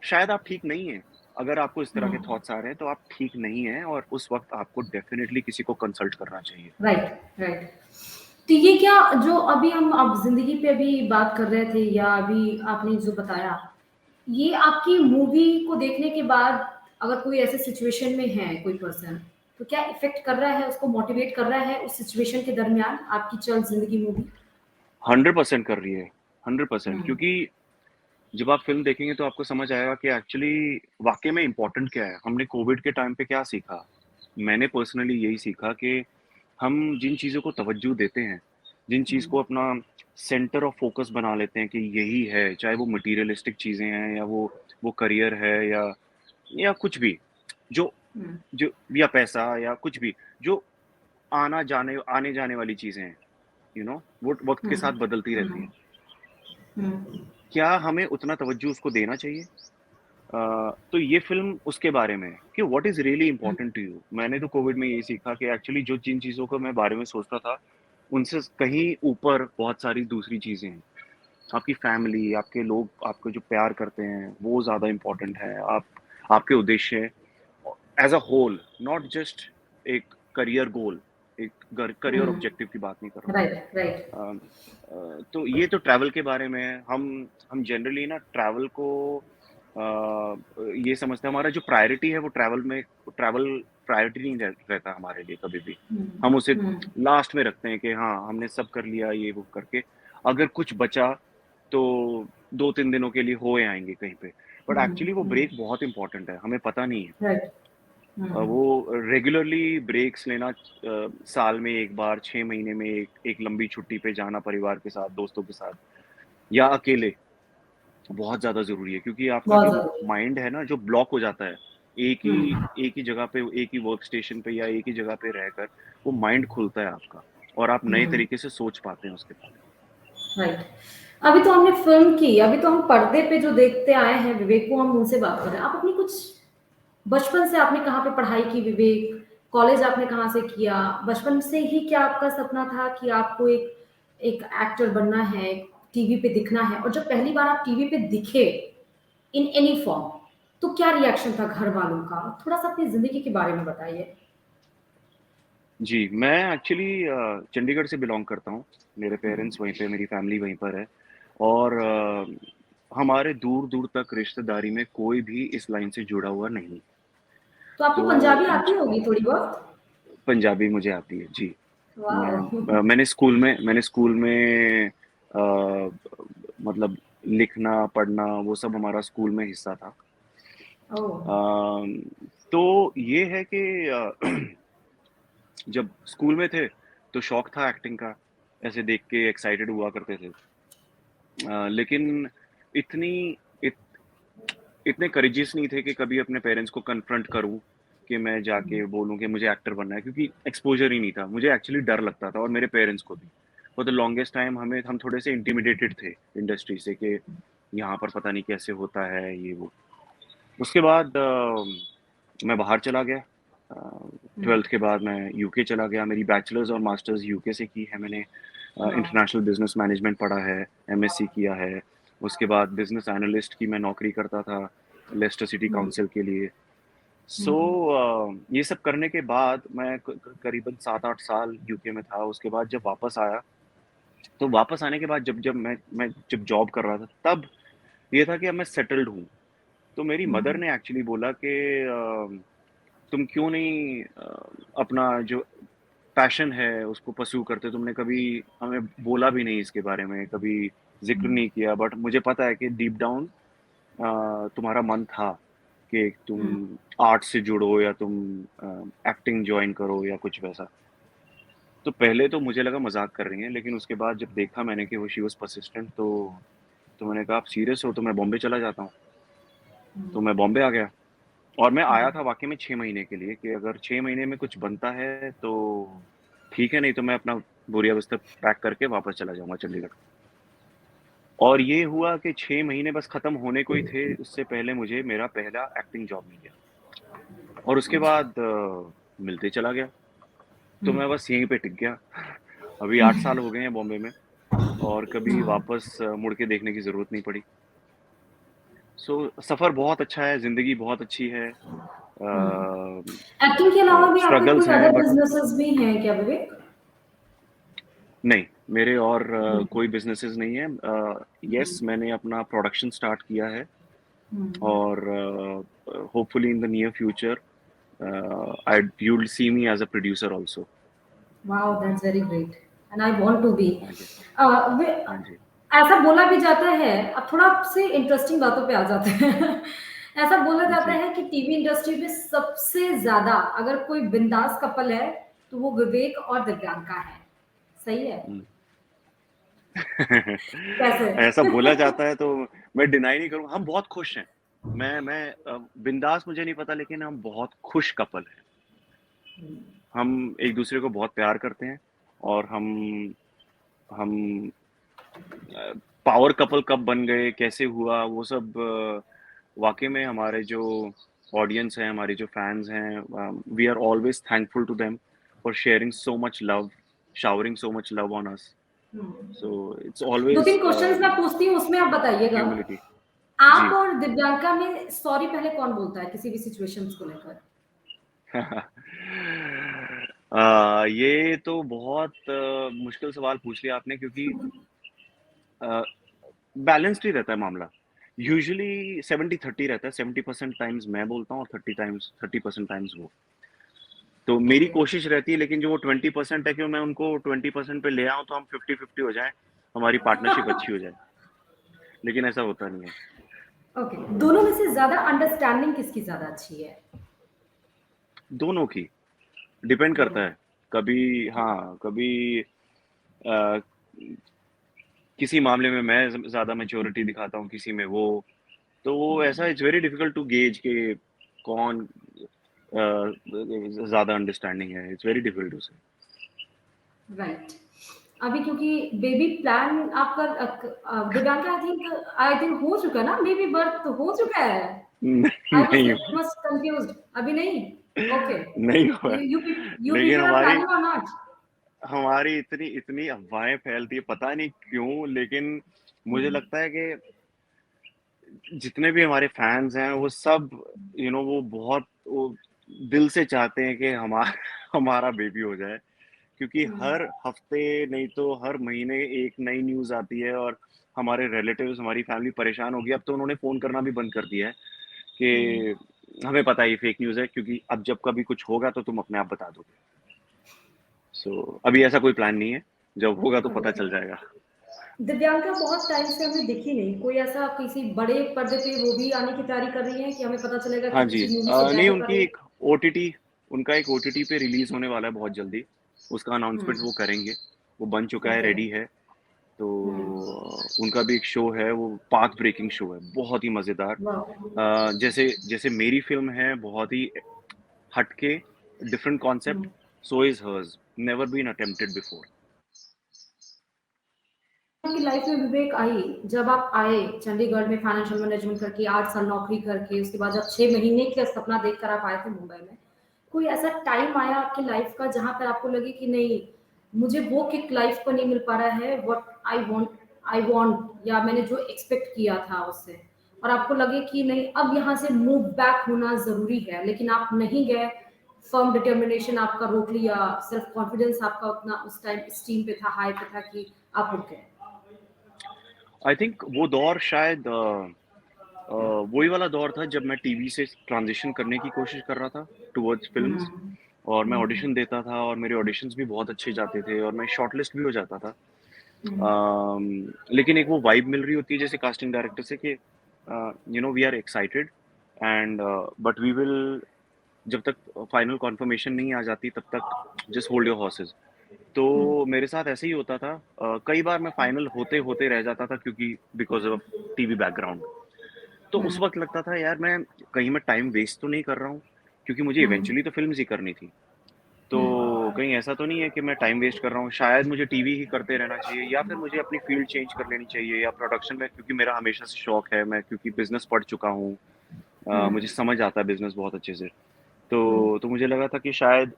शायद आप ठीक नहीं हैं। अगर आपको इस तरह के हुँ। थॉट्स आ रहे हैं, तो आप ठीक नहीं हैं, और उस वक़्त आपको डेफ़िनिटली किसी को कंसल्ट करना चाहिए। Right, right. तो ये क्या जो अभी हम अब ज़िंदगी पे अभी बात कर रहे थे या अभी आपने जो बताया, ये आपकी मूवी को देखने के बाद अगर कोई ऐसे सिचुएशन में है कोई पर्सन, तो क्या इफ़ेक्ट कर रहा है, उसको मोटिवेट कर रहा है उस सिचुएशन के दरमियान आपकी चल ज़िंदगी मूवी? 100% कर रही है, 100%, हुँ, क्योंकि जब आप फ़िल्म देखेंगे तो आपको समझ आएगा कि एक्चुअली वाक़ई में इम्पोर्टेंट क्या है। हमने कोविड के टाइम पे क्या सीखा? मैंने पर्सनली यही सीखा कि हम जिन चीज़ों को तवज्जो देते हैं, जिन चीज़ हुँ, को अपना सेंटर ऑफ फ़ोकस बना लेते हैं कि यही है, चाहे वो मटीरियलिस्टिक चीज़ें हैं या वो करियर है या कुछ भी, जो हुँ, जो या पैसा या कुछ भी, जो आने-जाने वाली चीज़ें हैं, वो वक़्त के हुँ, साथ बदलती रहती हैं। हुँ, हुँ, क्या हमें उतना तवज्जो उसको देना चाहिए? तो ये फ़िल्म उसके बारे में है कि what is really hmm, important to you. मैंने तो कोविड में यही सीखा कि एक्चुअली जो जिन चीज़ों को मैं बारे में सोचता था, उनसे कहीं ऊपर बहुत सारी दूसरी चीज़ें हैं। आपकी फैमिली, आपके लोग आपको जो प्यार करते हैं, वो ज़्यादा इम्पोर्टेंट है। आपके उद्देश्य as a whole, not just एक करियर गोल, एक करियर हुँ, ऑब्जेक्टिव की बात नहीं कर रहा हूँ। Right, right. तो ये तो ट्रैवल के बारे में है। हम जनरली ना ट्रैवल को ये समझते हैं, हमारा जो प्रायोरिटी है वो ट्रैवल प्रायोरिटी नहीं रहता हमारे लिए कभी भी। हुँ, हम उसे हुँ, लास्ट में रखते हैं कि हाँ, हमने सब कर लिया ये वो करके। अगर कुछ बचा तो 2-3 दिनों के लिए होए आएँगे कहीं पे। बट हुँ, एक्चुअली वो हुँ, ब्रेक बहुत इम्पोर्टेंट है, हमें पता नहीं है। राइट। हुँ, वो रेगुलरली ब्रेक्स लेना, साल में 1 बार, 6 महीने में एक लंबी छुट्टी पे जाना परिवार के साथ, दोस्तों के साथ या अकेले, बहुत ज़्यादा ज़रूरी है, क्योंकि आपका बहुत जो ज़रूरी है। माइंड है ना, जो ब्लॉक हो जाता है, एक ही हुँ, एक ही जगह पे, एक ही वर्क स्टेशन पे या एक ही जगह पे रहकर, वो माइंड खुलता है आपका, और आप नए हुँ, तरीके से सोच पाते हैं उसके बारे में। राइट। अभी तो हमने फ़िल्म की, अभी तो हम पर्दे पे जो देखते आए हैं विवेक को हम उनसे बात कर रहे हैं। आप अपनी कुछ बचपन से आपने कहाँ पे पढ़ाई की विवेक? कॉलेज आपने कहाँ से किया? बचपन से ही क्या आपका सपना था कि आपको एक एक एक्टर बनना है, टीवी पे दिखना है और जब पहली बार आप टीवी पे दिखे इन एनी फॉर्म, तो क्या रिएक्शन था घर वालों का? थोड़ा-सा अपनी ज़िंदगी के बारे में बताइए। जी, मैं एक्चुअली चंडीगढ़ से बिलॉन्ग करता हूँ। मेरे हुँ, पेरेंट्स वहीं पे, मेरी फैमिली वहीं पर है, और हमारे दूर-दूर तक रिश्तेदारी में कोई भी इस लाइन से जुड़ा हुआ नहीं। तो आपको तो पंजाबी ज आती होगी थोड़ी बहुत? पंजाबी मुझे आती है, जी। वाओ! मैंने स्कूल में मतलब लिखना, पढ़ना वो सब हमारा स्कूल में हिस्सा था। ओह! अम, तो ये है कि जब स्कूल में थे, तो शौक था एक्टिंग का, ऐसे देख के एक्साइटेड हुआ करते थे। लेकिन इतनी इत इतने करेजियस नहीं थे कि कभी अपने पेरेंट्स को कन्फ्रंट करूँ, कि मैं हुँ, जाके बोलूँ कि मुझे एक्टर बनना है, क्योंकि एक्सपोज़र ही नहीं था। मुझे एक्चुअली डर लगता था और मेरे पेरेंट्स को भी। फॉर द लॉन्गेस्ट टाइम हम थोड़े से इंटिमिडेटेड थे इंडस्ट्री से, कि यहाँ पर पता नहीं कैसे होता है ये वो। उसके बाद मैं बाहर चला गया। अ, हुँ, 12th के बाद मैं यूके चला गया। मेरी बैचलर्स और मास्टर्स यूके से की है मैंने। वाह! इंटरनेशनल बिज़नेस मैनेजमेंट पढ़ा है, एमएससी किया है। उसके बाद बिज़नेस एनालिस्ट की मैं नौकरी करता था, लेस्टर सिटी हुँ, काउंसिल के लिए। हुँ, सो ये सब करने के बाद मैं करीबन 7-8 साल यूके में था। उसके बाद जब वापस आया, तो वापस आने के बाद जब जब मैं जब जॉब कर रहा था, तब ये था कि अब मैं सेटल्ड हूँ। तो मेरी हुँ, मदर ने एक्चुअली बोला कि तुम क्यों नहीं अपना जो पैशन है उसको परस्यू करते? तुमने कभी हमें बोला भी नहीं इसके बारे में, कभी ज़िक्र हुँ, नहीं किया, बट मुझे पता है कि डीप डाउन तुम्हारा मन था कि हुँ, तुम आर्ट से जुड़ो या तुम एक्टिंग जॉइन करो या कुछ वैसा। तो पहले तो मुझे लगा मज़ाक कर रही हैं, लेकिन उसके बाद जब देखा मैंने कि वो शी वाज़ पर्सिस्टेंट, तो मैंने कहा, "आप सीरियस हो? तो मैं बॉम्बे चला जाता हूँ।" तो हुँ, मैं बॉम्बे आ गया और मैं हुँ, आया था वाक़ई में 6 महीने के लिए, कि अगर 6 महीने में कुछ बनता है तो ठीक है, नहीं तो मैं अपना बोरिया-बिस्तर पैक करके वापस चला जाऊँगा चंडीगढ़। और ये हुआ कि 6 महीने बस खत्म होने को ही थे, उससे पहले मुझे मेरा पहला एक्टिंग जॉब मिल गया और उसके अच्छा, बाद मिलते चला गया। तो हुँ, मैं बस यहीं पे टिक गया। अभी 8 साल हो गए हैं बॉम्बे में और कभी हुँ। वापस मुड़ के देखने की ज़रूरत नहीं पड़ी। सो सफ़र बहुत अच्छा है, ज़िंदगी बहुत अच्छी है। हुँ। एक्टिंग के अलावा भी आपके स्ट्रगल्स कोई हैं, अदर बट बिज़नेसेस भी हैं क्या विवेक? नहीं, मेरे और हुँ, कोई बिज़नेसेस नहीं है। येस, हुँ, मैंने अपना प्रोडक्शन स्टार्ट किया है हुँ। और hopefully in the near future I you will see me as a producer also. Wow that's very great and I want to be. हाँ जी, अ, वे हाँ जी, ऐसा बोला भी जाता है, अब थोड़ा से इंटरेस्टिंग बातों पे आ जाते हैं। ऐसा बोला जाता जी। है कि टीवी इंडस्ट्री में सबसे ज़्यादा अगर कोई बिंदास कपल है, तो वो विवेक और दिव्यांका है। सही है? हुँ। कैसे? ऐसा बोला जाता है तो मैं डिनाई नहीं करूँगा, हम बहुत खुश हैं। मैं बिंदास मुझे नहीं पता, लेकिन हम बहुत खुश कपल हैं। हुँ, हम एक-दूसरे को बहुत प्यार करते हैं और हम पावर कपल कब बन गए, कैसे हुआ, वो सब वाक़ई में हमारे जो ऑडियंस हैं, हमारे जो फैन्स हैं, we are always thankful to them for sharing so much love, showering so much love on us. Hmm. So it's always 2-3 questions मैं पूछती हूँ, उसमें आप बताइएगा। ह्यूमिलिटी। आप जी। और दिव्यांका में सॉरी पहले कौन बोलता है किसी भी सिचुएशंस को लेकर? ये तो बहुत मुश्किल सवाल पूछ लिया आपने, क्योंकि अ, बैलेंस्ड ही रहता है मामला। यूजुअली 70-30 रहता है, 70% टाइम्स मैं बोलता हूँ और 30% टाइम्स वो। तो मेरी ओके। कोशिश रहती है, लेकिन जो वो 20% है कि मैं उनको 20% पे ले आऊँ तो हम 50-50 हो जाएँ, हमारी पार्टनरशिप अच्छी हो जाए। लेकिन ऐसा होता नहीं है। ओके, दोनों में से ज़्यादा अंडरस्टैंडिंग किसकी ज़्यादा अच्छी है? दोनों की, डिपेंड दोनों करता की। है। कभी हाँ, कभी अ, किसी मामले में मैं ज़्यादा मैच्योरिटी दिखाता हूँ, किसी में वो। तो वो ऐसा it's very difficult to gauge कि कौन ज़्यादा अंडरस्टैंडिंग है। It's very difficult to say. Right. अभी क्योंकि बेबी प्लान आपका दिव्यांका आई थिंक हो चुका है ना? बेबी बर्थ हो चुका है? आई वाज़ नहीं लिटिल हुआ, मच कन्फ्यूज़्ड अभी नहीं? ओके। नहीं हुआ। यू लेकिन पीपल आर हमारी प्लानिंग और नॉट? हमारी इतनी इतनी अफ़वाहें फैलती है, पता नहीं क्यों, लेकिन मुझे हुँ, लगता है कि जितने भी हमारे फैन्स हैं, वो सब वो बहुत वो दिल से चाहते हैं कि हमारा बेबी हो जाए। क्योंकि हुँ, हर हफ्ते नहीं तो हर महीने एक नई न्यूज़ आती है और हमारे रिलेटिव्स, हमारी फैमिली परेशान हो गई। अब तो उन्होंने फ़ोन करना भी बंद कर दिया है हुँ। कि हमें पता है ये फ़ेक न्यूज़ है, क्योंकि अब जब कभी कुछ होगा तो तुम अपने आप बता दोगे। सो अभी ऐसा कोई प्लान नहीं है, जब होगा तो पता ओके। चल जाएगा। दिव्यांका बहुत टाइम से हमें दिखी नहीं। कोई ऐसा किसी बड़े पर्दे पे वो भी आने की तैयारी कर रही हैं कि हमें पता चलेगा हाँ कि जी। किसी मूवी से नहीं, बैक कर रही हैं? उनका एक ओटीटी पे रिलीज़ होने वाला है बहुत जल्दी। उसका हुँ, अनाउंसमेंट वो करेंगे। वो बन चुका है, ओके। रेडी है। तो हुँ, उनका भी एक शो है, वो पाथ ब्रेकिंग शो है, बहुत ही मज़ेदार। वाह! जैसे जैसे मेरी फ़िल्म है बहुत ही हटके, different concept, hmm. So is hers, never been attempted before. आपकी लाइफ में विवेक आई, जब आप आए चंडीगढ़ में फाइनेंशियल मैनेजमेंट करके 8 साल नौकरी करके, उसके बाद जब 6 महीने का सपना देखकर आप आए थे मुंबई में, कोई ऐसा टाइम आया आपकी लाइफ का जहाँ पर आपको लगे कि नहीं, मुझे वो किक लाइफ को नहीं मिल पा रहा है, व्हाट आई वांट या मैंने जो एक्सपेक्ट किया था उससे, और आपको लगे कि नहीं अब यहाँ से मूव बैक होना ज़रूरी है, लेकिन आप नहीं गए, फर्म डिटर्मिनेशन आपका रोक लिया, सेल्फ कॉन्फिडेंस आपका उतना उस टाइम स्टीम पे था, हाई पे था कि आप रुक गए? आई थिंक वो दौर शायद वही वाला दौर था जब मैं टीवी से ट्रांज़िशन करने की कोशिश कर रहा था टुवर्ड्स फ़िल्म्स, हुँ, और मैं हुँ, ऑडिशन देता था और मेरे ऑडिशंस भी बहुत अच्छे जाते थे और मैं शॉर्टलिस्ट भी हो जाता था। हुँ, लेकिन एक वो वाइब मिल रही होती है जैसे कास्टिंग डायरेक्टर से कि we are excited and but we will, जब तक फाइनल कन्फर्मेशन नहीं आ जाती तब तक जस्ट होल्ड योर हॉर्सेस। तो हुँ, मेरे साथ ऐसे ही होता था। कई बार मैं फाइनल होते-होते रह जाता था क्योंकि बिकॉज़ ऑफ टीवी बैकग्राउंड। तो हुँ, उस वक़्त लगता था यार मैं कहीं मैं टाइम वेस्ट तो नहीं कर रहा हूँ, क्योंकि मुझे हुँ, इवेंचुअली तो फ़िल्म्स ही करनी थी। तो हुँ, कहीं ऐसा तो नहीं है कि मैं टाइम वेस्ट कर रहा हूँ, शायद मुझे टीवी ही करते रहना चाहिए या फिर मुझे अपनी फ़ील्ड चेंज कर लेनी चाहिए या प्रोडक्शन में, क्योंकि मेरा हमेशा से शौक है, मैं क्योंकि बिज़नेस पढ़ चुका हूँ। हुँ, मुझे समझ आता है बिज़नेस बहुत अच्छे से। हुँ, तो मुझे लगा था कि शायद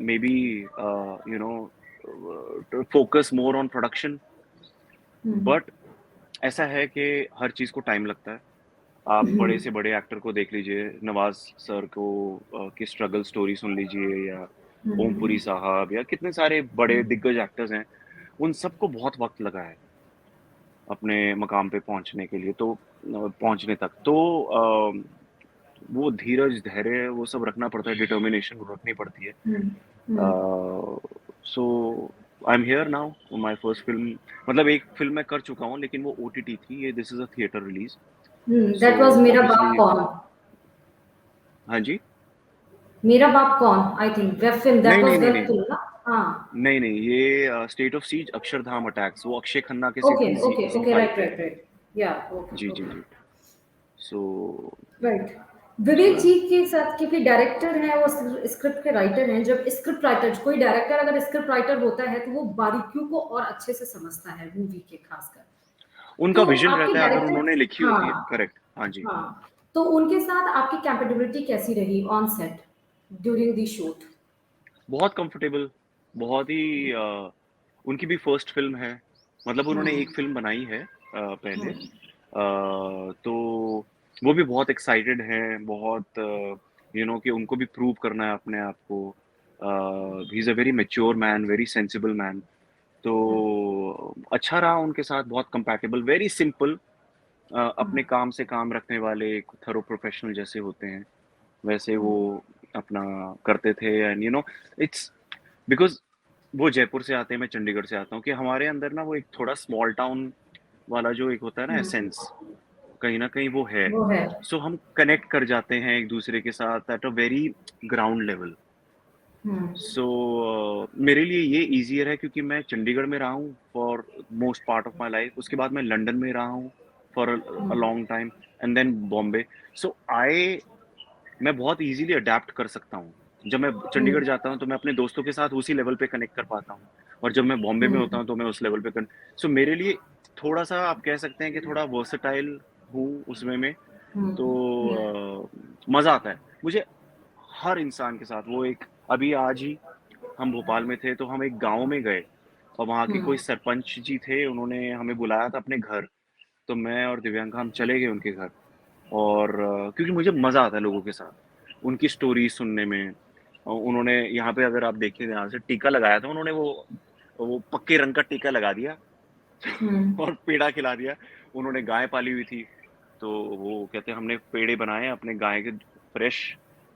maybe focus more on production, hmm, but ऐसा है कि हर चीज़ को टाइम लगता है। आप बड़े से बड़े एक्टर को देख लीजिए, नवाज़ सर को की स्ट्रगल स्टोरी सुन लीजिए, या ओमपुरी हुँ, साहब, या कितने सारे बड़े हुँ, दिग्गज एक्टर्स हैं, उन सबको बहुत वक़्त लगा है, अपने मकाम पे पहुँचने के लिए, तो पहुँचने तक। तो वो धीरज, धैर्य वो सब रखना पड़ता है, डिटर्मिनेशन रखनी पड़ती है। Hmm, hmm, so I am here now, my first film, मतलब एक फ़िल्म मैं कर चुका हूँ, लेकिन वो ओटीटी थी, ये this is a theatre release. That so was मेरा बाप ऑब्वियसली कौन? हाँ जी। मेरा बाप कौन? I think web film, that नहीं, नहीं, वाज़ नहीं, वेब नहीं। फ़िल्म ना? हाँ, नहीं, नहीं, ये state of siege Akshardham attacks, वो अक्षय खन्ना के से ओके, थी, ओके, ज़ी ओके, 5 राइट, पे। राइट, राइट, या ओके, जी, जी, ओके, जी। So right. सो विवेक या जी के साथ क्योंकि डायरेक्टर हैं, वो स्क्रिप्ट के राइटर हैं, जब स्क्रिप्ट राइटर कोई डायरेक्टर अगर स्क्रिप्ट राइटर होता है, तो वो बारीकियों को और अच्छे से समझता है मूवी के खासकर। उनका तो विज़न आपके रहता है अगर डायरेक्टर उन्होंने लिखी होती है, हाँ, करेक्ट। हाँ जी। हाँ। तो उनके साथ आपकी कैपेबिलिटी कैसी रही on set during the shoot? बहुत कंफर्टेबल, बहुत ही उनकी भी फर्स्ट फ़िल्म है, मतलब उन्होंने एक हुँ, फ़िल्म बनाई है पहले। हुँ, तो वो भी बहुत एक्साइटेड हैं, बहुत कि उनको भी प्रूव करना है अपने आप को। He is a very mature man, very sensible man. तो हुँ, अच्छा रहा उनके साथ, बहुत कंपैटिबल, वेरी सिंपल, हुँ, अपने काम से काम रखने वाले एक थोरो प्रोफेशनल जैसे होते हैं, वैसे हुँ, वो अपना करते थे। एंड इट्स बिकॉज़ वो जयपुर से आते हैं, मैं चंडीगढ़ से आता हूँ, कि हमारे अंदर ना वो एक थोड़ा स्मॉल टाउन वाला जो एक होता है ना हुँ, एसेंस, कहीं न कहीं वो है। वो है। सो हम कनेक्ट कर जाते हैं एक-दूसरे के साथ at a very ground level. Hmm, so मेरे लिए ये ईज़ियर है क्योंकि मैं चंडीगढ़ में रहा हूँ for most part of my life, उसके बाद मैं लंदन में रहा हूँ for a hmm, long time, and then Bombay. So I मैं बहुत ईज़िली अडैप्ट कर सकता हूँ। जब मैं हुँ, चंडीगढ़ जाता हूँ, तो मैं अपने दोस्तों के साथ उसी लेवल पे कनेक्ट कर पाता हूँ, और जब मैं बॉम्बे में होता हुँ, हूँ, तो मैं उस लेवल पे कन सो मेरे लिए थोड़ा-सा आप कह सकते हैं कि थोड़ा वर्सेटाइल हूँ उस वे में। हुँ, तो हुँ, मज़ा आता है। मुझे हर इंसान के साथ वो एक, अभी आज ही हम भोपाल में थे, तो हम एक गाँव में गए और वहाँ के हुँ, कोई सरपंच जी थे, उन्होंने हमें बुलाया था अपने घर। तो मैं और दिव्यांका हम चले गए उनके घर, और क्योंकि मुझे मज़ा आता है लोगों के साथ, उनकी स्टोरी सुनने में। उन्होंने यहाँ पे, अगर आप देखें ध्यान से, टीका लगाया था उन्होंने, वो पक्के रंग का टीका लगा दिया हुँ, और पेड़ा खिला दिया। उन्होंने गाय पाली हुई थी, तो वो कहते हैं हमने पेड़े बनाए हैं अपने गाय के, फ्रेश,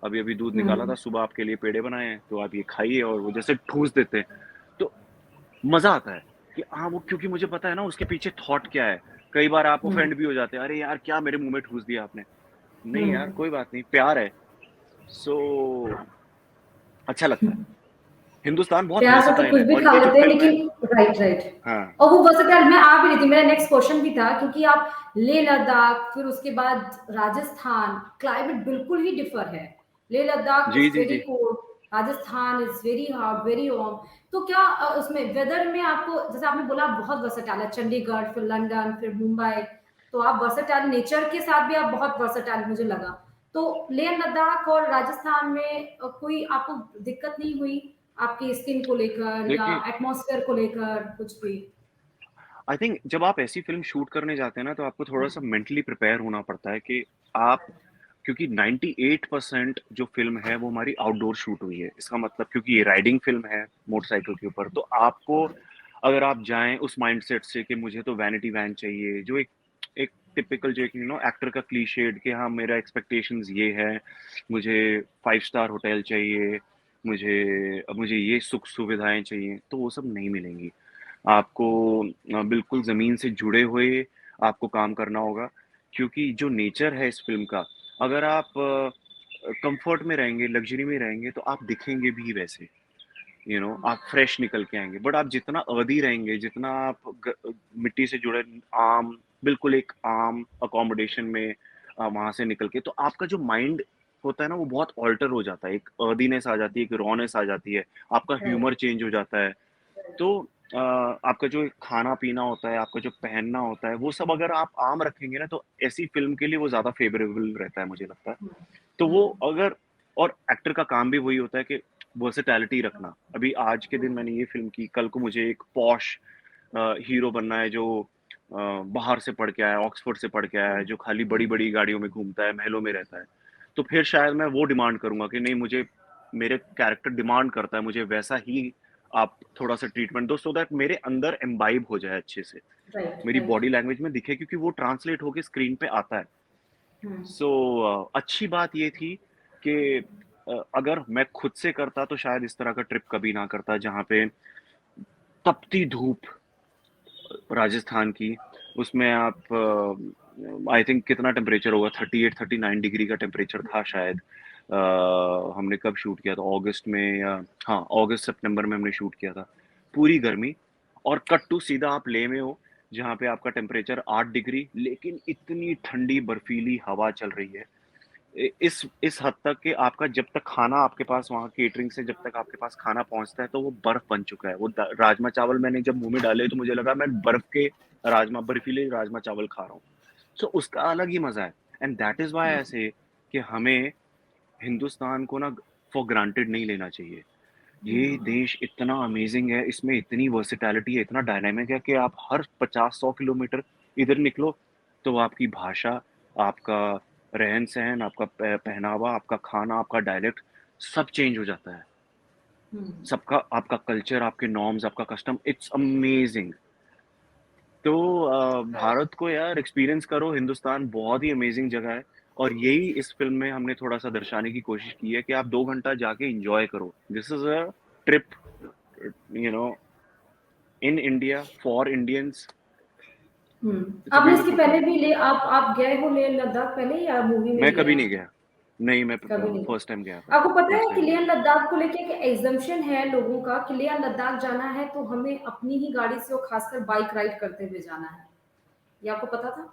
अभी-अभी दूध निकाला था, हुँ, सुबह आपके लिए पेड़े बनाए हैं, तो आप ये खाइए, और वो जैसे ठूँस देते हैं। तो मज़ा आता है कि हाँ, वो क्योंकि मुझे पता है ना उसके पीछे थॉट क्या है। कई बार आप हुँ, ऑफेंड भी हो जाते हैं, "अरे यार! क्या मेरे मुँह में ठूस दिया आपने?" नहीं यार, हुँ, कोई बात नहीं, प्यार है। सो अच्छा लगता है। हिंदुस्तान बहुत प्यार से तो वर्सेटाइल कुछ है भी और खा ये जो लेते हैं फ़िल्म है लेकिन राइट, राइट। हाँ, और वो वर्सेटाइल मैं आ भी रही थी, मेरा नेक्स्ट क्वेश्चन भी था क्योंकि आप लेह-लद्दाख फिर उसके बाद राजस्थान, क्लाइमेट बिल्कुल ही डिफर है। लेह-लद्दाख जी, is ji, very ji. Cold, Rajasthan is very hot, very warm. तो क्या उसमें वेदर में आपको जैसे आपने बोला आप बहुत वर्सेटाइल है, चंडीगढ़, फिर लंदन, फिर मुंबई, तो आप वर्सेटाइल नेचर के साथ भी आप बहुत वर्सेटाइल मुझे लगा। तो लेह-लद्दाख और राजस्थान में कोई आपको दिक्कत नहीं हुई? आपकी स्किन को लेकर या देखिए, एटमॉस्फेयर को लेकर कुछ भी? आई थिंक जब आप ऐसी फ़िल्म शूट करने जाते हैं ना, तो आपको थोड़ा-सा मेंटली प्रिपेयर होना पड़ता है कि आप क्योंकि 98% जो फ़िल्म है, वो हमारी आउटडोर शूट हुई है। इसका मतलब क्योंकि ये राइडिंग फ़िल्म है मोटरसाइकिल के ऊपर, तो आपको अगर आप जाएँ उस माइंडसेट से कि मुझे तो वैनिटी वैन चाहिए, जो एक एक टिपिकल जो एक एक्टर का क्लीशेड कि हाँ, मेरा एक्सपेक्टेशंस ये है, मुझे 5 स्टार होटल चाहिए, मुझे ये सुख-सुविधाएँ चाहिए, तो वो सब नहीं मिलेंगी। आपको बिल्कुल ज़मीन से जुड़े हुए आपको काम करना होगा, क्योंकि जो नेचर है इस फ़िल्म का, अगर आप कम्फ़र्ट में रहेंगे, लग्ज़री में रहेंगे, तो आप दिखेंगे भी वैसे, आप फ्रेश निकल के आएँगे। बट आप जितना अर्दी रहेंगे, जितना आप मिट्टी से जुड़े आम बिल्कुल एक आम अकोमोडेशन में वहाँ से निकल के, तो आपका जो माइंड होता है ना, वो बहुत ऑल्टर हो जाता है। एक अर्दीनेस आ जाती है, एक रॉनेस आ जाती है, आपका ह्यूमर राइट, चेंज हो जाता है। तो आपका जो खाना-पीना होता है, आपका जो पहनना होता है, वो सब अगर आप आम रखेंगे ना, तो ऐसी फ़िल्म के लिए वो ज़्यादा फ़ेवरेबल रहता है, मुझे लगता है। हुँ, तो वो हुँ, अगर और एक्टर का काम भी वही होता है कि वर्सेटैलिटी रखना। अभी आज के दिन मैंने ये फ़िल्म की, कल को मुझे एक पॉश हीरो बनना है जो बाहर से पढ़ के आया है, ऑक्सफ़ोर्ड से पढ़ के आया है, जो खाली बड़ी-बड़ी गाड़ियों में घूमता है, महलों में रहता है। तो फिर शायद मैं वो डिमांड करूँगा कि नहीं, मुझे मेरे कैरेक्टर डिमांड करता है, मुझे वैसा ही आप थोड़ा-सा ट्रीटमेंट दो, सो दैट मेरे अंदर इम्बाइब हो जाए अच्छे से। राइट, मेरी राइट। बॉडी लैंग्वेज में दिखे, क्योंकि वो ट्रांसलेट होके स्क्रीन पे आता है। हुँ, सो अच्छी बात ये थी कि अगर मैं खुद से करता तो शायद इस तरह का ट्रिप कभी ना करता, जहाँ पे तपती धूप राजस्थान की, उसमें आप आई थिंक कितना टेम्परेचर होगा, 38-39 डिग्री का टेम्परेचर था शायद। हमने कब शूट किया था? अगस्त में या हाँ, अगस्त-सितंबर में हमने शूट किया था। पूरी गर्मी और कट टू सीधा आप लेह में हो, जहाँ पे आपका टेम्परेचर 8 डिग्री, लेकिन इतनी ठंडी बर्फीली हवा चल रही है। इस हद तक कि आपका जब तक खाना आपके पास वहाँ केटरिंग से जब तक आपके पास खाना पहुँचता है, तो वो बर्फ बन चुका है। वो द राजमा चावल मैंने जब मुँह में डाले, तो मुझे लगा मैं बर्फ के बर्फीले राजमा चावल खा रहा हूँ। सो उसका अलग ही मज़ा है, एंड दैट इज़ व्हाई हुँ, आई से कि हमें हिंदुस्तान को ना फॉर ग्रांटेड नहीं लेना चाहिए। ये हुँ, देश इतना अमेज़िंग है, इसमें इतनी वर्सेटैलिटी है, इतना डायनामिक है कि आप हर 50-100 किलोमीटर इधर निकलो, तो आपकी भाषा, आपका रहन-सहन, आपका पहनावा, आपका खाना, आपका डायलेक्ट सब चेंज हो जाता है। हुँ। सबका आपका कल्चर, आपके नॉर्म्स, आपका कस्टम, इट्स अमेज़िंग। तो भारत को यार एक्सपीरियंस करो, हिंदुस्तान बहुत ही अमेज़िंग जगह है और यही इस फ़िल्म में हमने थोड़ा-सा दर्शाने की कोशिश की है कि आप 2 घंटा जाके एन्जॉय करो। This is a trip you know in India for Indians. Hmm. It's अ आपने इसके ब्यूटीफुल पहले फिल्म। भी आप गए हो लेह लद्दाख पहले या मूवी में मैं ही गए कभी हैं? नहीं गया। नहीं, मैं कभी नहीं फर्स्ट टाइम गया गए। था। आपको पता फर्स्ट है कि टाइम लेह गया। लद्दाख को लेके एक एग्ज़म्पशन है लोगों का कि लेह लद्दाख जाना है तो हमें अपनी ही गाड़ी से और खासकर बाइक राइड करते हुए जाना है। ये आपको पता था?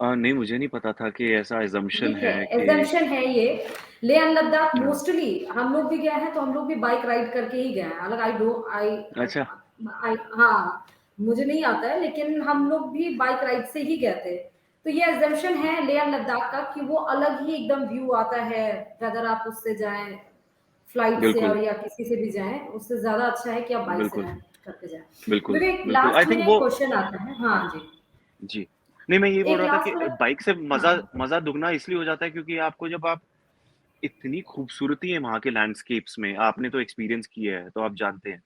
नहीं, मुझे नहीं पता था कि ऐसा असम्पशन ठीक है, है कि एग्ज़म्पशन है ये। लेह लद्दाख हाँ, मोस्टली हम लोग भी गए हैं तो हम लोग भी बाइक राइड करके ही गए हैं। हालाँकि अच्छा, आई हाँ, मुझे नहीं आता है लेकिन हम लोग भी बाइक राइड से ही गए थे। तो ये एग्ज़म्पशन है लेह लद्दाख का कि वो अलग ही एकदम व्यू आता है, वेदर आप उससे जाएँ, फ्लाइट से बिल्कुल, और या किसी से भी जाएँ, उससे ज़्यादा अच्छा है कि आप बाइक से बिल्कुल, जाएँ करके जाएँ। बिल्कुल, विवेक बिल्कुल। आई लास्ट थिंक में वो क्वेश्चन आता है हाँ जी। जी। नहीं, मैं ये बोल एक रहा था लास्ट कि वाला बाइक से मज़ा हाँ। मज़ा दुगना इसलिए हो जाता है, क्योंकि आपको जब आप इतनी खूबसूरती है वहाँ के लैंडस्केप्स में, आपने तो एक्सपीरियंस किया है, तो आप जानते हैं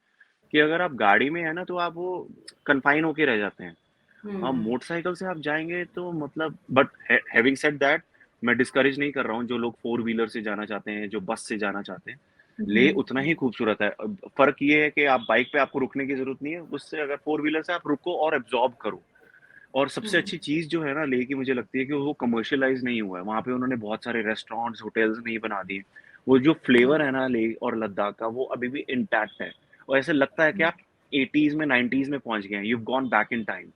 कि अगर आप गाड़ी में हैं ना, तो आप वो कन्फाइन होके रह जाते हैं। हाँ, हुँ, मोटरसाइकिल से आप जाएँगे तो मतलब बट हैविंग सेड दैट, मैं डिस्करेज नहीं कर रहा हूँ जो लोग फ़ोर व्हीलर से जाना चाहते हैं, जो बस से जाना चाहते हैं। हुँ, लेह उतना ही खूबसूरत है। अब फ़र्क ये है कि आप बाइक पे आपको रुकने की ज़रूरत नहीं है, उससे अगर फ़ोर व्हीलर से आप रुको और एब्ज़ॉर्ब करो। और हुँ, सबसे अच्छी चीज़ जो है ना लेह की, मुझे लगती है कि वो कमर्शियलाइज़ नहीं हुआ है। वहाँ पे उन्होंने बहुत सारे रेस्टोरेंट्स, होटल्स नहीं बना दिए। वो जो हुँ, फ्लेवर है ना लेह और लद्दाख का, वो अभी भी इंटैक्ट है। और ऐसा लगता है कि हुँ, आप 80s में, 90s में पहुँच गए हैं। You have gone back in time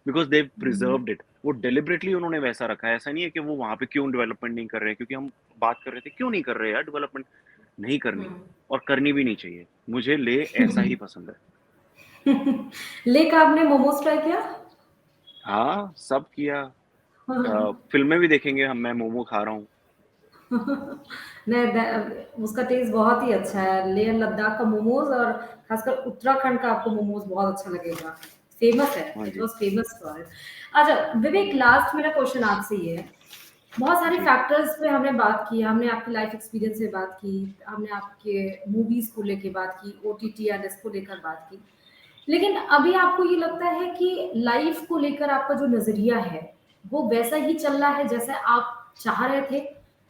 because they have hmm, preserved it. वो डेलिबरेटली उन्होंने वैसा रखा है। ऐसा नहीं है कि वो वहाँ पे क्यों डेवलपमेंट नहीं कर रहे हैं, क्योंकि हम बात कर रहे थे, क्यों नहीं कर रहे यार डेवलपमेंट? नहीं करनी हुँ। और करनी भी नहीं चाहिए। मुझे लेह ऐसा ही पसंद है। लेक आपने मोमोज़ ट्राई किया? हाँ, सब किया। फ़िल्में भी देखेंगे हम, मैं मोमो खा रहा हूँ। नहीं उसका टेस्ट बहुत ही अच्छा है। लेह लद्दाख का मोमोज़ और खासकर उत्तराखंड का आपको मोमोज़ बहुत अच्छा लगेगा। फेमस है, हाँ इट जी, वाज़ फेमस फॉर इट। अच्छा, विवेक लास्ट मेरा क्वेश्चन आपसे ये है, बहुत सारे जी। फैक्टर्स पे हमने बात की, हमने आपकी लाइफ एक्सपीरियंस पे बात की, हमने आपके मूवीज़ को लेके बात की, ओटीटी या इसको लेकर बात की। लेकिन अभी आपको ये लगता है कि लाइफ को लेकर आपका जो नज़रिया है, वो वैसा ही चल रहा है जैसा आप चाह रहे थे?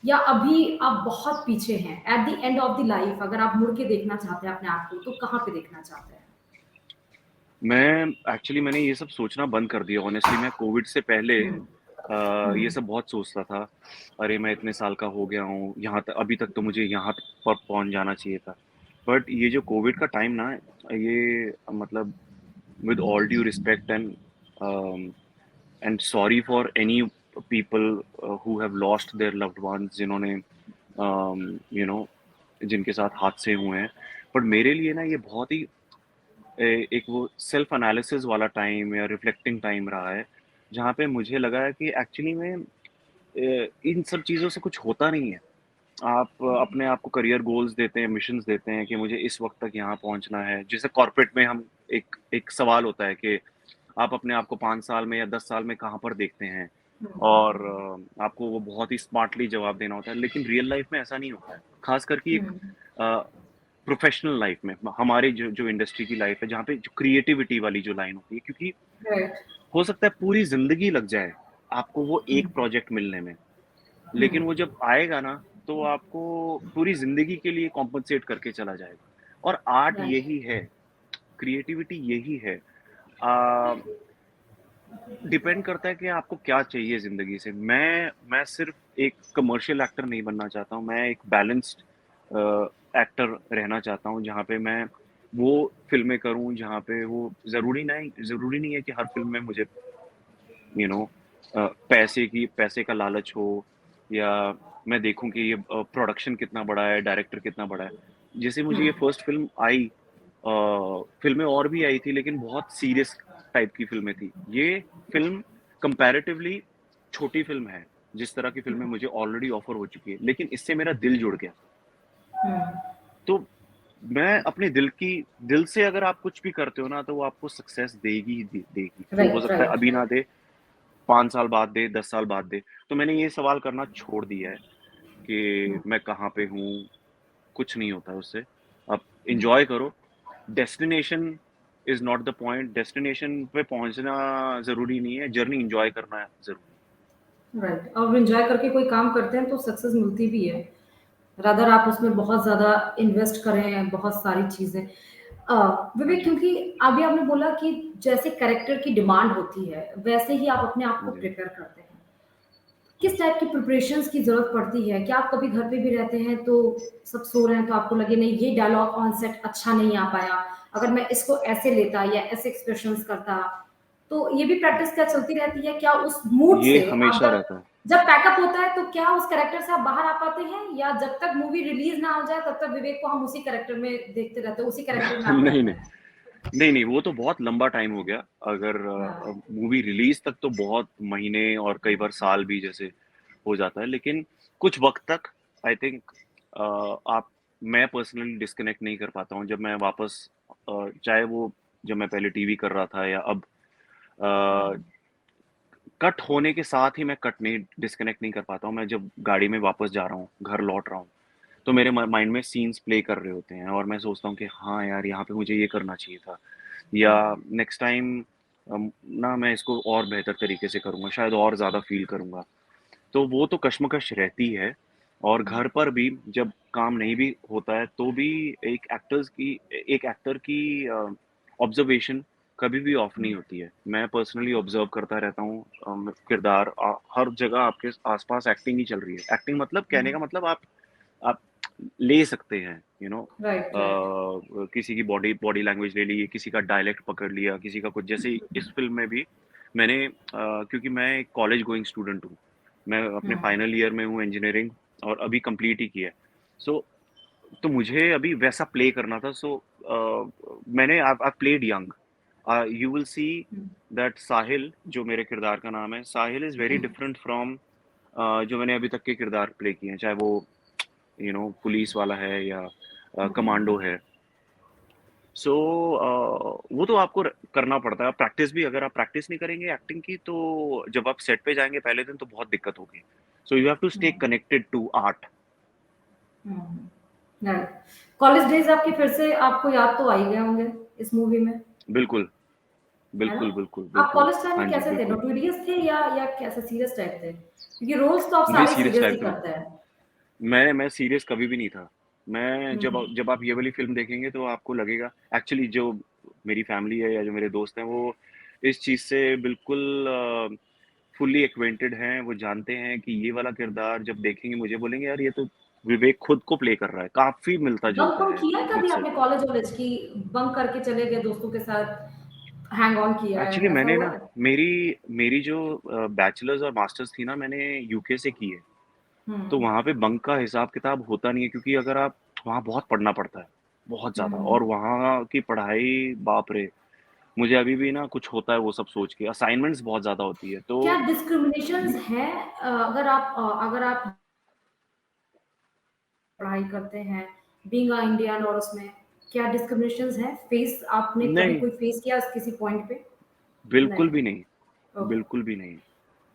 या अभी आप बहुत पीछे हैं? At the end of the life अगर आप मुड़ के देखना चाहते हैं अपने आप को, तो कहाँ पे देखना चाहते हैं? मैं एक्चुअली मैंने ये सब सोचना बंद कर दिया ऑनेस्टली। मैं कोविड से पहले हुँ, ये हुँ, सब बहुत सोचता था। अरे! मैं इतने साल का हो गया हूँ, यहाँ त अभी तक तो मुझे यहाँ पर पहुँच जाना चाहिए था। बट ये जो कोविड का टाइम ना, ये मतलब with all due respect and sorry for any people who have lost their loved ones, जिन्होंने यू नो जिनके साथ हादसे हुए हैं। बट मेरे लिए ना ये बहुत ही एक वो सेल्फ एनालिसिस वाला टाइम या रिफ्लेक्टिंग टाइम रहा है, जहाँ पे मुझे लगा है कि एक्चुअली में इन सब चीज़ों से कुछ होता नहीं है। आप अपने आप को करियर गोल्स देते हैं, मिशंस देते हैं कि मुझे इस वक़्त तक यहाँ पहुँचना है। जैसे कॉर्पोरेट में हम एक एक सवाल होता है कि आप अपने आप को 5 साल में या 10 साल में कहाँ पर देखते हैं? हुँ, और हुँ, आपको वो बहुत ही स्मार्टली जवाब देना होता है, लेकिन रियल लाइफ़ में ऐसा नहीं होता है। ख़ासकर कि एक हुँ, अ, प्रोफ़ेशनल लाइफ़ में, हमारी जो जो इंडस्ट्री की लाइफ़ है, जहाँ पे जो क्रिएटिविटी वाली जो लाइन होती है, क्योंकि राइट। हो सकता है पूरी ज़िंदगी लग जाए, आपको वो हुँ, एक प्रोजेक्ट मिलने में। हुँ, लेकिन वो जब आएगा ना, तो आपको पूरी ज़िंदगी के लिए कॉम्पेंसेट करके चला जाएगा। और आर्ट राइट। यही है, क्रिएटिविटी यही है। अ, डिपेंड करता है कि आपको क्या चाहिए ज़िंदगी से। मैं सिर्फ़ एक कमर्शियल एक्टर नहीं बनना चाहता हूँ, मैं एक बैलेंस्ड एक्टर रहना चाहता हूँ, जहाँ पे मैं वो फ़िल्में करूँ, जहाँ पे वो ज़रूरी नहीं है कि हर फ़िल्म में मुझे यू नो पैसे का लालच हो, या मैं देखूँ कि ये प्रोडक्शन कितना बड़ा है, डायरेक्टर कितना बड़ा है। जैसे हुँ, मुझे ये फर्स्ट फ़िल्म आई, फ़िल्में और भी आई थी, लेकिन बहुत सीरियस टाइप की फ़िल्में थी। ये फ़िल्म कंपैरेटिवली छोटी फ़िल्म है, जिस तरह की फ़िल्में मुझे ऑलरेडी ऑफ़र हो चुकी है, लेकिन इससे मेरा दिल जुड़ गया। हुँ, तो मैं अपने दिल से अगर आप कुछ भी करते हो ना, तो वो आपको सक्सेस देगी ही देगी। वो हो राइट, सकता है राइट, अभी ना राइट। दे, 5 साल बाद दे, 10 साल बाद दे। तो मैंने ये सवाल करना छोड़ दिया है हुँ, कि मैं कहाँ पे हूँ, कुछ नहीं होता उससे। आप हुँ। एन्जॉय करो। Destination is not the point, destination पे पहुँचना ज़रूरी नहीं है, जर्नी एन्जॉय करना ज़रूरी है। राइट और एन्जॉय करके कोई काम करते हैं तो सक्सेस मिलती भी है। रादर आप उसमें बहुत ज़्यादा इन्वेस्ट करें, बहुत सारी चीज़ें। हाँ विवेक जी। क्योंकि अभी आपने बोला कि जैसे कैरेक्टर की डिमांड होती है, वैसे ही आप अपने आप हाँ को जी। प्रिपेयर करते हैं। किस टाइप की प्रिपरेशंस की ज़रूरत पड़ती है? क्या आप कभी घर पे भी रहते हैं तो सब सो रहे हैं तो आपको लगे नहीं ये डायलॉग ऑन सेट अच्छा नहीं आ पाया, अगर मैं इसको ऐसे लेता या ऐसे एक्सप्रेशंस करता, तो ये भी प्रैक्टिस क्या चलती रहती है? क्या उस मूड ये से आप हमेशा जब रहता है। जब पैकअप होता है तो क्या उस कैरेक्टर से आप बाहर आ पाते हैं या जब तक मूवी रिलीज़ ना हो जाए तब तक विवेक को हम उसी कैरेक्टर में देखते रहते हैं, उसी कैरेक्टर में आप नहीं, रहते नहीं। हैं? नहीं, वो तो बहुत लंबा टाइम हो गया। अगर हाँ। मूवी रिलीज़ तक तो बहुत महीने और कई बार साल भी जैसे हो जाता है, लेकिन कुछ वक़्त तक आई थिंक आप मैं पर्सनली डिस्कनेक्ट नहीं कर पाता हूँ। जब मैं वापस चाहे वो जब मैं पहले टीवी कर रहा था या अब अ, कट होने के साथ ही मैं कट नहीं डिस्कनेक्ट नहीं कर पाता हूँ। मैं जब गाड़ी में वापस जा रहा हूँ, घर लौट रहा हूँ, तो मेरे माइंड में सीन्स प्ले कर रहे होते हैं और मैं सोचता हूँ कि हाँ यार, यहाँ पे मुझे ये करना चाहिए था, या नेक्स्ट टाइम ना मैं इसको और बेहतर तरीके से करूँगा, शायद और ज़्यादा फ़ील करूँगा। तो वो तो कश्मकश रहती है। और घर पर भी जब काम नहीं भी होता है, तो भी एक एक्टर की ऑब्ज़र्वेशन कभी भी ऑफ नहीं होती है। मैं पर्सनली ऑब्ज़र्व करता रहता हूँ किरदार हर जगह आपके आस-पास एक्टिंग ही चल रही है। एक्टिंग मतलब कहने का मतलब आप ले सकते हैं, यू नो। Right, right. किसी की बॉडी बॉडी लैंग्वेज ले ली, किसी का डायलेक्ट पकड़ लिया, किसी का कुछ, जैसे इस फ़िल्म में भी मैंने क्योंकि मैं एक कॉलेज गोइंग स्टूडेंट हूँ। मैं अपने हुँ, फाइनल ईयर में हूँ इंजीनियरिंग, और अभी कंप्लीट ही किया है। सो तो मुझे अभी वैसा प्ले करना था, सो मैंने I played young. You will see hmm, that Sahil, जो मेरे किरदार का नाम है, Sahil is very hmm, different from जो मैंने अभी तक के किरदार प्ले किए हैं, चाहे वो पुलिस वाला है या हुँ, कमांडो हुँ। है। सो वो तो आपको करना पड़ता है, प्रैक्टिस भी, अगर आप प्रैक्टिस नहीं करेंगे एक्टिंग की, तो जब आप सेट पे जाएंगे पहले दिन तो बहुत दिक्कत होगी। So you have to stay hmm, connected to art. Hmm. Right. College days आपके फिर से आपको याद तो आ ही गए होंगे इस मूवी में, बिल्कुल, है ना? बिल्कुल, बिल्कुल, आप बिल्कुल। कॉलेज टाइम हाँ में जी, कैसे थे? बिल्कुल। नोटोरियस थे या कैसे सीरियस टाइप थे? क्योंकि रोल्स तो आप नहीं, सारे सीरियस सीरियस ही टाइप का। करते हैं। मैं सीरियस कभी भी नहीं था। मैं हुँ, जब हुँ। जब आप ये वाली फ़िल्म देखेंगे तो आपको लगेगा, एक्चुअली जो मेरी फ़ैमिली है या जो मेरे दोस्त हैं, वो इस चीज़ से बिल्कुल फुल्ली एक्वेंटेड हैं। वो जानते हैं कि ये वाला किरदार जब देखेंगे मुझे बोलेंगे, यार ये तो विवेक खुद को प्ले कर रहा है। काफ़ी बंक मिलता-जुलता वंक है किया है कभी मुझसे। आपने कॉलेज-वॉलेज की बंक करके चले गए दोस्तों के साथ, हैंग ऑन किया है, एक्चुअली ऐसा मैंने हुआ ना, है? मेरी मेरी जो बैचलर्स और मास्टर्स थी ना, मैंने यूके से की है। हुँ, तो वहाँ पे बंक का हिसाब-किताब होता नहीं है, क्योंकि अगर आप वहाँ बहुत पढ़ना पड़ता है, बहुत हुँ, ज़्यादा, हुँ। और वहाँ की पढ़ाई, बाप रे! मुझे अभी भी ना कुछ होता है वो सब सोच के, असाइनमेंट्स बहुत ज़्यादा होती है, क्या तो डिस्क्रिमिनेशंस हैं अगर आप पढ़ाई करते हैं, बीइंग अ इंडियन और उसमें क्या डिस्क्रिमिनेशंस हैं? फेस आपने कभी नहीं, कोई फेस किया किसी पॉइंट पे? बिल्कुल नहीं, भी नहीं, ओके। बिल्कुल भी नहीं,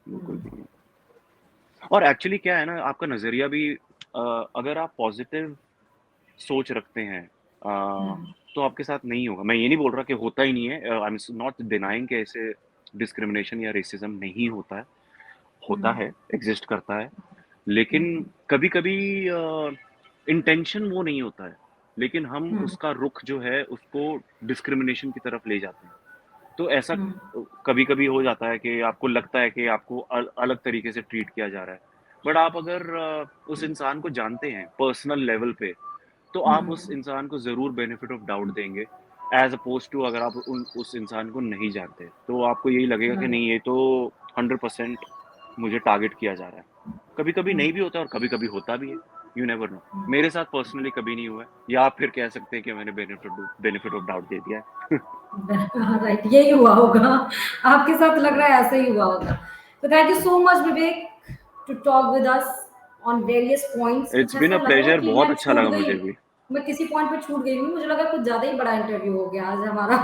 बिल्कुल हुँ, भी नहीं। और एक्चुअली क्या है ना, आपका नज़रिया भी, अगर आप पॉज़िटिव सोच रखते हैं, हुँ, तो आपके साथ नहीं होगा। मैं ये नहीं बोल रहा कि होता ही नहीं है, आई एम नॉट डिनाइंग कि ऐसे डिस्क्रिमिनेशन या रेसिज़्म नहीं होता है। हुँ, होता है, एग्ज़िस्ट करता है। हुँ, लेकिन हुँ, कभी-कभी इंटेंशन वो नहीं होता है, लेकिन हम हुँ, उसका रुख जो है उसको डिस्क्रिमिनेशन की तरफ ले जाते हैं। तो ऐसा हुँ, कभी-कभी हो जाता है कि आपको लगता है कि आपको अलग तरीके से ट्रीट किया जा रहा है। बट आप अगर उस इंसान को जानते हैं पर्सनल लेवल पे, तो हुँ, आप उस इंसान को ज़रूर बेनिफिट ऑफ डाउट देंगे, एज़ अपोज़्ड टू अगर आप उस इंसान को नहीं जानते। तो आपको यही लगेगा कि राइट, नहीं, ये तो 100% मुझे टारगेट किया जा रहा है। कभी-कभी हुँ, नहीं भी होता और कभी-कभी होता भी है, यू नेवर नो। हुँ। मेरे साथ पर्सनली कभी नहीं हुआ है, या आप फिर कह सकते हैं कि मैंने बेनिफिट ऑफ डाउट दे दिया है। हाँ, राइट यही हुआ होगा। आपके साथ लग रहा है ऐसे ही हुआ होगा। तो thank you so much Vivek to talk with us on various points. It's कुछ बीन ऐसा अ लग रहा है प्लेज़र, कि बहुत मैं अच्छा छूट लगा गई, मुझे भी। मैं किसी पॉइंट पे छूट गई हूँ। मुझे लगा कुछ ज़्यादा ही बड़ा इंटरव्यू हो गया आज हमारा।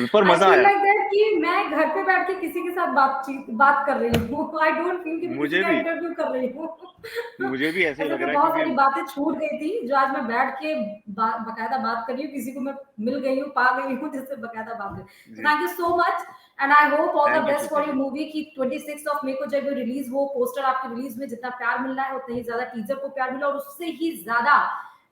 पर आई मज़ा फील आया, लाइक दैट कि मैं घर पे बैठ के किसी के साथ बात कर रही हूँ। आई डोंट फील कि मैं किसी मुझे का भी इंटरव्यू कर रही हूँ। मुझे भी ऐसे ही ऐसे लग तो रहा है, बहुत क्योंकि सारी बातें छूट गई थी जो आज मैं बैठ के बकायदा बात कर रही हूँ। किसी को मैं मिल गई हूँ, पा गई हूँ जिससे बकायदा बात करी। तो जी, thank you so much and I hope all the thank you best Shruti for your जी। मूवी की 26 ऑफ मे को जब ये रिलीज हो, पोस्टर आपकी रिलीज में जितना प्यार मिल रहा है उतना ही ज्यादा टीजर को प्यार मिला और उससे ही ज्यादा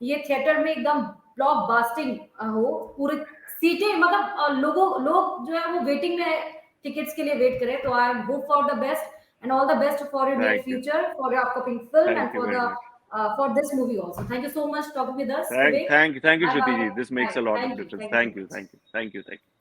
ये थिएटर में एकदम ब्लॉकबस्टिंग हो। पूरे सीटें मतलब लोग जो है वो वेटिंग में टिकट्स के लिए वेट करें। तो I hope for the best and all the best for your near thank you, future, for your upcoming film, and thank you for very the much. for this movie also. Thank you so much talking with us, Vivek. Thank you Bye Shruti bye. जी, this makes a lot of Thank you. Difference. Thank you so thank you, much. Thank you, thank you, thank you.